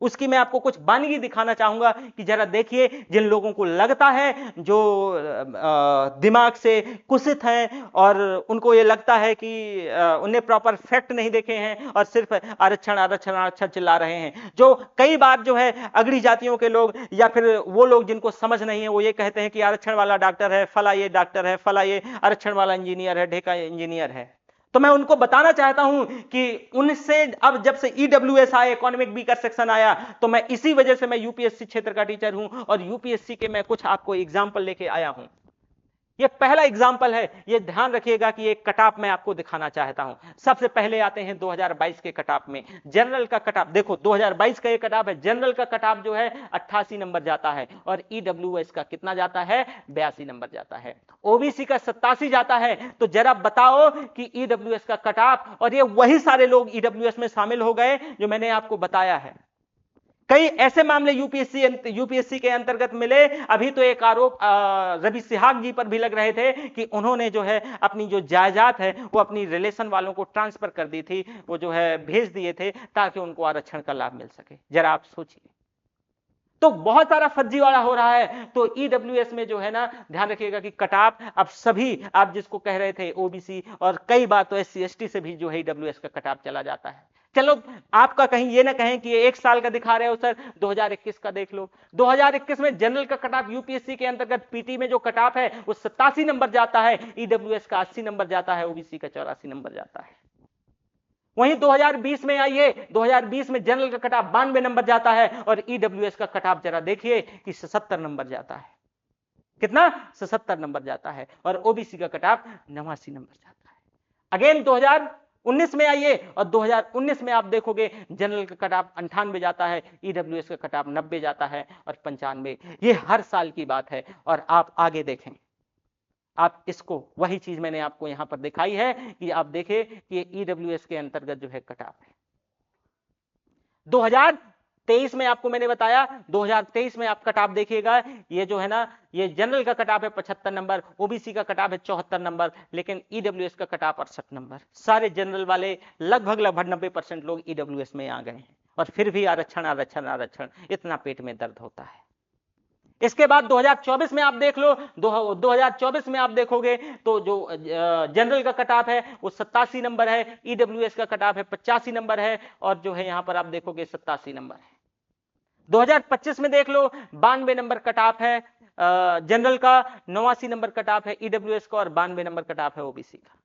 उसकी मैं आपको कुछ बानगी दिखाना चाहूंगा कि जरा देखिए, जिन लोगों को लगता है, जो दिमाग से कुसित हैं और उनको ये लगता है कि उन्हें प्रॉपर फैक्ट नहीं देखे हैं और सिर्फ आरक्षण आरक्षण आरक्षण चिल्ला रहे हैं, जो कई बार जो है अगड़ी जातियों के लोग या फिर वो लोग जिनको समझ नहीं है वो ये कहते हैं कि आरक्षण वाला डॉक्टर है, फला ये डॉक्टर है, फला ये आरक्षण वाला इंजीनियर है, ढेका इंजीनियर है। तो मैं उनको बताना चाहता हूं कि उनसे अब जब से ईडब्ल्यूएस आया, इकोनॉमिक वीकर सेक्शन आया, तो मैं इसी वजह से मैं यूपीएससी क्षेत्र का टीचर हूं और यूपीएससी के मैं कुछ आपको एग्जांपल लेके आया हूं। ये पहला एग्जाम्पल है, ये ध्यान रखिएगा कि एक कटऑफ मैं आपको दिखाना चाहता हूं। सबसे पहले आते हैं 2022 के कटऑफ में। जनरल का कटऑफ देखो, 2022 का ये कटऑफ है। जनरल का कटऑफ जो है 88 नंबर जाता है और ईडब्ल्यूएस का कितना जाता है, 82 नंबर जाता है। ओबीसी का 87 जाता है। तो जरा बताओ कि ईडब्ल्यूएस का कटऑफ, और ये वही सारे लोग ईडब्ल्यूएस में शामिल हो गए जो मैंने आपको बताया है। कई ऐसे मामले यूपीएससी के अंतर्गत मिले। अभी तो एक आरोप रवि सिहाग जी पर भी लग रहे थे कि उन्होंने जो है अपनी जो जायदाद है वो अपनी रिलेशन वालों को ट्रांसफर कर दी थी, वो जो है भेज दिए थे ताकि उनको आरक्षण का लाभ मिल सके। जरा आप सोचिए, तो बहुत सारा फर्जीवाड़ा हो रहा है। तो ईडब्ल्यूएस में जो है ना, ध्यान रखिएगा कि कटाप अब सभी, आप जिसको कह रहे थे ओबीसी, और कई बार तो एससी एसटी से भी जो है ईडब्ल्यूएस का कटाप चला जाता है। चलो आपका कहीं ये ना कहें कि ये 1 साल का दिखा रहे हो सर, 2021 का देख लो। 2021 में जनरल का कटाप यूपीएससी के अंतर्गत पीटी में जो कटाप है वो 87 नंबर जाता है, ईडब्ल्यूएस का 80 नंबर जाता है, ओबीसी का 84 नंबर जाता है। वहीं 2020 में आइए, 2020 में जनरल का कटाप 92 नंबर जाता है और ईडब्ल्यूएस का कटाप जरा देखिए कि 77 नंबर जाता है। कितना? 77 नंबर जाता है। और ओबीसी का कटाप 89 नंबर जाता है। अगेन 2019 में आइए और 2019 में आप देखोगे जनरल का कटाप 98 जाता है, ईडब्ल्यूएस का कटाप 90 जाता है और 95। ये हर साल की बात है। और आप आगे देखें, आप इसको, वही चीज मैंने आपको यहां पर दिखाई है कि आप देखें कि ईडब्ल्यूएस के अंतर्गत जो है कटाप है। 2023 में आपको मैंने बताया, 2023 में आप कटाप देखिएगा, ये जो है ना, ये जनरल का कटाप है 75 नंबर, ओबीसी का कटाप है 74 नंबर, लेकिन ईडब्ल्यूएस का कटाप 68 नंबर। सारे जनरल वाले लगभग 90% लोग ईडब्ल्यूएस में आ गए हैं और फिर भी आरक्षण आरक्षण आरक्षण, इतना पेट में दर्द होता है। इसके बाद 2024 में आप देख लो, 2024 में आप देखोगे तो जो जनरल का कटाप है वो 87 नंबर है, ईडब्ल्यूएस का कटाप है 85 नंबर है, और जो है यहां पर आप देखोगे 87 नंबर है। 2025 में देख लो 92 नंबर कटाप है जनरल का, 89 नंबर कटाप है ईडब्ल्यूएस का और 92 नंबर कटाप है ओबीसी का।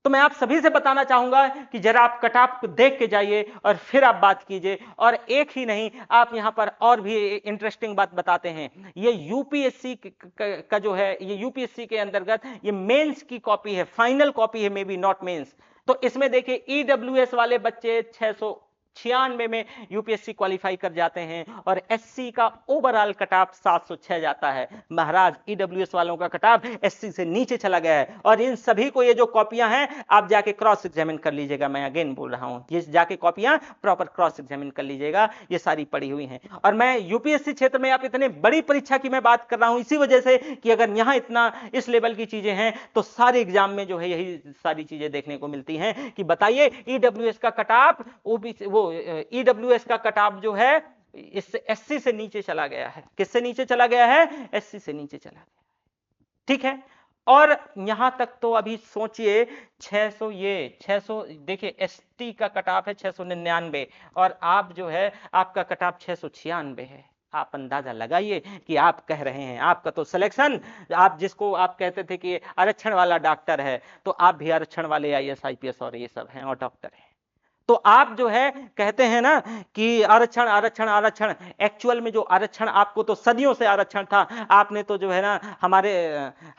तो मैं आप सभी से बताना चाहूंगा कि जरा आप कटाप को देख के जाइए और फिर आप बात कीजिए। और एक ही नहीं, आप यहां पर और भी इंटरेस्टिंग बात बताते हैं। ये यूपीएससी का जो है, ये यूपीएससी के अंतर्गत ये मेंस की कॉपी है, फाइनल कॉपी है, मे बी नॉट मेंस। तो इसमें देखिए ईडब्ल्यूएस वाले बच्चे 696 में यूपीएससी क्वालिफाई कर जाते हैं और एससी का ओवरऑल कटाप 706 जाता है। महाराज ईडब्ल्यूएस वालों का कटाप एससी से नीचे चला गया है। और इन सभी को, ये जो कॉपियां हैं, आप जाके क्रॉस एग्जामिन कर लीजिएगा। मैं अगेन बोल रहा हूं, ये जाके कॉपियां प्रॉपर क्रॉस एग्जामिन कर लीजिएगा, ये सारी पड़ी हुई हैं। और मैं यूपीएससी क्षेत्र में आप इतने बड़ी परीक्षा की मैं बात कर रहा हूं इसी वजह से कि अगर यहां इतना इस लेवल की चीजें हैं तो सारे एग्जाम में जो है यही सारी चीजें देखने को मिलती हैं कि बताइए ईडब्ल्यूएस का कटाप, ओबीसी, वो ईडब्ल्यूएस का कटाप जो है इससे एससी से नीचे चला गया है। किससे नीचे चला गया है? एससी से नीचे चला गया। ठीक है। और यहां तक तो अभी सोचिए 600 देखिए एसटी का कटाप है 699 और आप जो है आपका कटाप 696 है। आप अंदाजा लगाइए कि आप कह रहे हैं आपका तो सिलेक्शन, आप जिसको आप कहते थे कि आरक्षण वाला डॉक्टर है, तो आप भी आरक्षण वाले आईएएस आईपीएस और ये सब हैं और डॉक्टर हैं। तो आप जो है कहते हैं ना कि आरक्षण आरक्षण आरक्षण, एक्चुअल में जो आरक्षण आपको तो सदियों से आरक्षण था। आपने तो जो है ना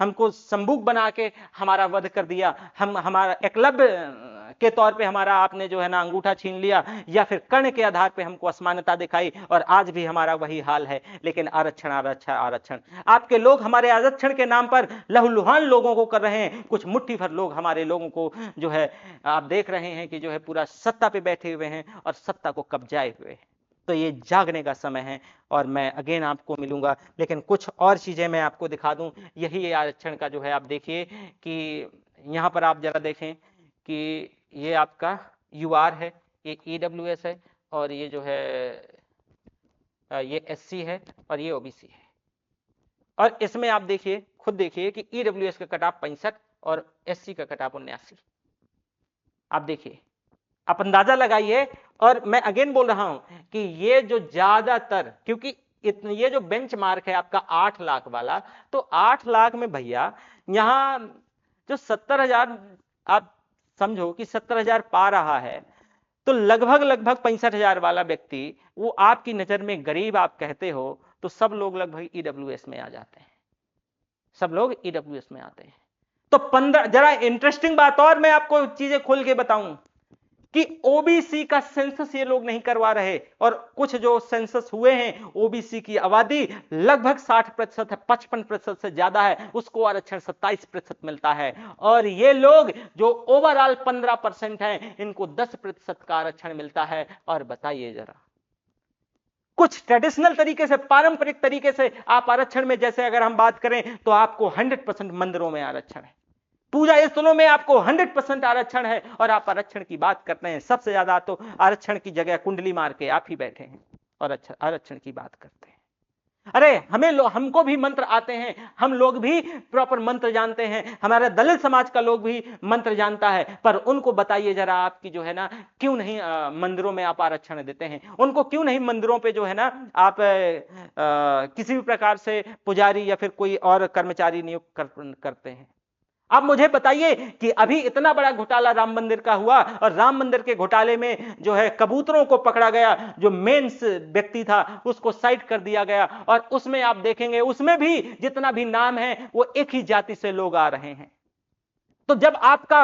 हमको संबुक बना के हमारा वध कर दिया, हमारा एकलव्य के तौर पे हमारा आपने जो है ना अंगूठा छीन लिया, या फिर कर्ण के आधार पे हमको असमानता दिखाई, और आज भी हमारा वही हाल है। लेकिन आरक्षण आरक्षण आरक्षण, आपके लोग हमारे आरक्षण के नाम पर लहूलुहान लोगों को कर रहे हैं। कुछ मुट्ठी भर लोग हमारे लोगों को जो है आप देख रहे हैं कि जो है पूरा सत्ता पे बैठे हुए हैं और सत्ता को कब्जाए हुए हैं। तो ये जागने का समय है और मैं अगेन आपको मिलूंगा, लेकिन कुछ और चीजें मैं आपको दिखा दूं। यही आरक्षण का जो है आप देखिए कि यहां पर आप जरा देखें कि ये आपका यूआर है, ये ईडब्ल्यूएस है, और ये जो है ये एससी है और ये ओबीसी है। और इसमें आप देखिए, खुद देखिए कि ईडब्ल्यूएस का कटाप 65 और एससी का कटाप 79। आप देखिए, आप अंदाजा लगाइए। और मैं अगेन बोल रहा हूं कि ये जो ज्यादातर, क्योंकि ये जो बेंचमार्क है आपका 8 लाख वाला, तो 8 लाख में भैया यहां जो 70,000, आप समझो कि 70,000 पा रहा है, तो लगभग 65,000 वाला व्यक्ति, वो आपकी नजर में गरीब आप कहते हो, तो सब लोग लगभग ईडब्ल्यूएस में आ जाते हैं। सब लोग ईडब्ल्यूएस में आते हैं। तो 15, जरा इंटरेस्टिंग बात और मैं आपको चीजें खोल के बताऊं कि ओबीसी का सेंसस ये लोग नहीं करवा रहे, और कुछ जो सेंसस हुए हैं ओबीसी की आबादी लगभग 60% है, 55% से ज्यादा है, उसको आरक्षण 27% मिलता है। और ये लोग जो ओवरऑल 15% है, इनको 10% का आरक्षण मिलता है। और बताइए जरा, कुछ ट्रेडिशनल तरीके से, पारंपरिक तरीके से आप आरक्षण में, जैसे अगर हम बात करें तो आपको 100% मंदिरों में आरक्षण है, पूजा स्थलों में आपको 100% आरक्षण है, और आप आरक्षण की बात करते हैं। सबसे ज्यादा तो आरक्षण की जगह कुंडली मार के आप ही बैठे हैं। और अच्छा आरक्षण की बात करते हैं। अरे हमको भी मंत्र आते हैं, हम लोग भी प्रॉपर मंत्र जानते हैं, हमारा दलित समाज का लोग भी मंत्र जानता है, पर उनको बताइए जरा आपकी जो है ना क्यों नहीं मंदिरों में आप आरक्षण देते हैं, उनको क्यों नहीं मंदिरों पे जो है ना आप किसी भी प्रकार से पुजारी या फिर कोई और कर्मचारी नियुक्त करते हैं। आप मुझे बताइए कि अभी इतना बड़ा घोटाला राम मंदिर का हुआ और राम मंदिर के घोटाले में जो है कबूतरों को पकड़ा गया, जो मेन व्यक्ति था उसको साइड कर दिया गया, और उसमें आप देखेंगे उसमें भी जितना भी नाम है वो एक ही जाति से लोग आ रहे हैं। तो जब आपका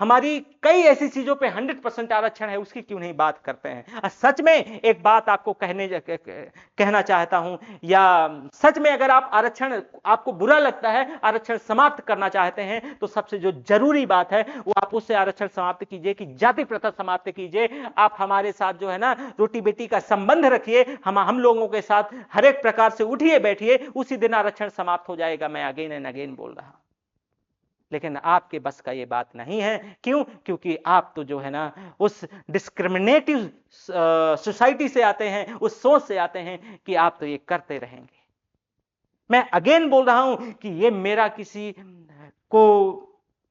हमारी कई ऐसी चीजों पे 100% आरक्षण है, उसकी क्यों नहीं बात करते हैं। सच में एक बात आपको कहना चाहता हूं, या सच में अगर आप आरक्षण आपको बुरा लगता है, आरक्षण समाप्त करना चाहते हैं, तो सबसे जो जरूरी बात है वो आप उससे आरक्षण समाप्त कीजिए कि जाति प्रथा समाप्त कीजिए। आप हमारे साथ जो है ना रोटी बेटी का संबंध रखिए, हम लोगों के साथ हर एक प्रकार से उठिए बैठिए, उसी दिन आरक्षण समाप्त हो जाएगा। मैं अगेन एंड अगेन बोल रहा हूं, लेकिन आपके बस का ये बात नहीं है। क्यों? क्योंकि आप तो जो है ना उस डिस्क्रिमिनेटिव सोसाइटी से आते हैं, उस सोच से आते हैं कि आप तो ये करते रहेंगे। मैं अगेन बोल रहा हूं कि ये मेरा किसी को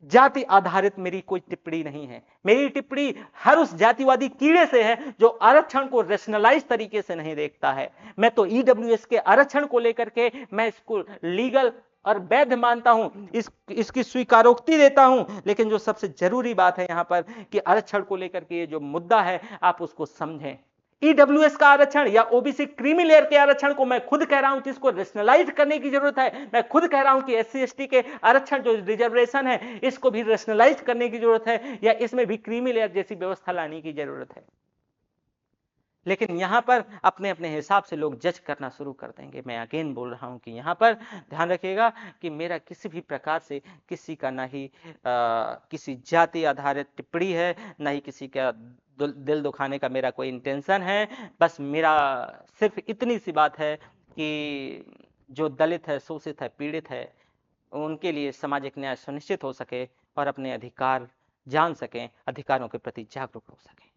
जाति आधारित मेरी कोई टिप्पणी नहीं है। मेरी टिप्पणी हर उस जातिवादी कीड़े से है जो आरक्षण को रेशनलाइज तरीके से नहीं देखता है। मैं तो ईडब्ल्यूएस के आरक्षण को लेकर के मैं इसको लीगल और वैध मानता हूं, इसकी स्वीकारोक्ति देता हूं, लेकिन जो सबसे जरूरी बात है यहां पर कि आरक्षण को लेकर के ये जो मुद्दा है आप उसको समझें। ईडब्ल्यूएस का आरक्षण या ओबीसी क्रीमी लेयर के आरक्षण को मैं खुद कह रहा हूं कि इसको रेशनलाइज करने की जरूरत है। मैं खुद कह रहा हूं कि एससी एसटी के आरक्षण जो रिजर्वेशन है इसको भी रेशनलाइज करने की जरूरत है, या इसमें भी क्रीमी लेयर जैसी व्यवस्था लाने की जरूरत है। लेकिन यहां पर अपने अपने हिसाब से लोग जज करना शुरू कर देंगे। मैं अगेन बोल रहा हूं कि यहां पर ध्यान रखिएगा कि मेरा किसी भी प्रकार से किसी का ना ही किसी जाति आधारित टिप्पणी है, ना ही किसी का दिल दुखाने का मेरा कोई इंटेंशन है। बस मेरा सिर्फ इतनी सी बात है कि जो दलित है, शोषित है, पीड़ित है, उनके लिए सामाजिक न्याय सुनिश्चित हो सके और अपने अधिकार जान सकें, अधिकारों के प्रति जागरूक हो सकें।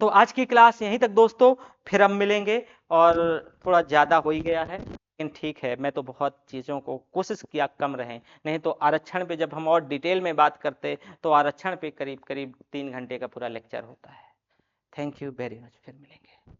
तो आज की क्लास यहीं तक दोस्तों, फिर हम मिलेंगे। और थोड़ा ज़्यादा हो ही गया है, लेकिन ठीक है, मैं तो बहुत चीज़ों को कोशिश किया कम रहें, नहीं तो आरक्षण पे जब हम और डिटेल में बात करते तो आरक्षण पे करीब करीब 3 घंटे का पूरा लेक्चर होता है। थैंक यू वेरी मच, फिर मिलेंगे।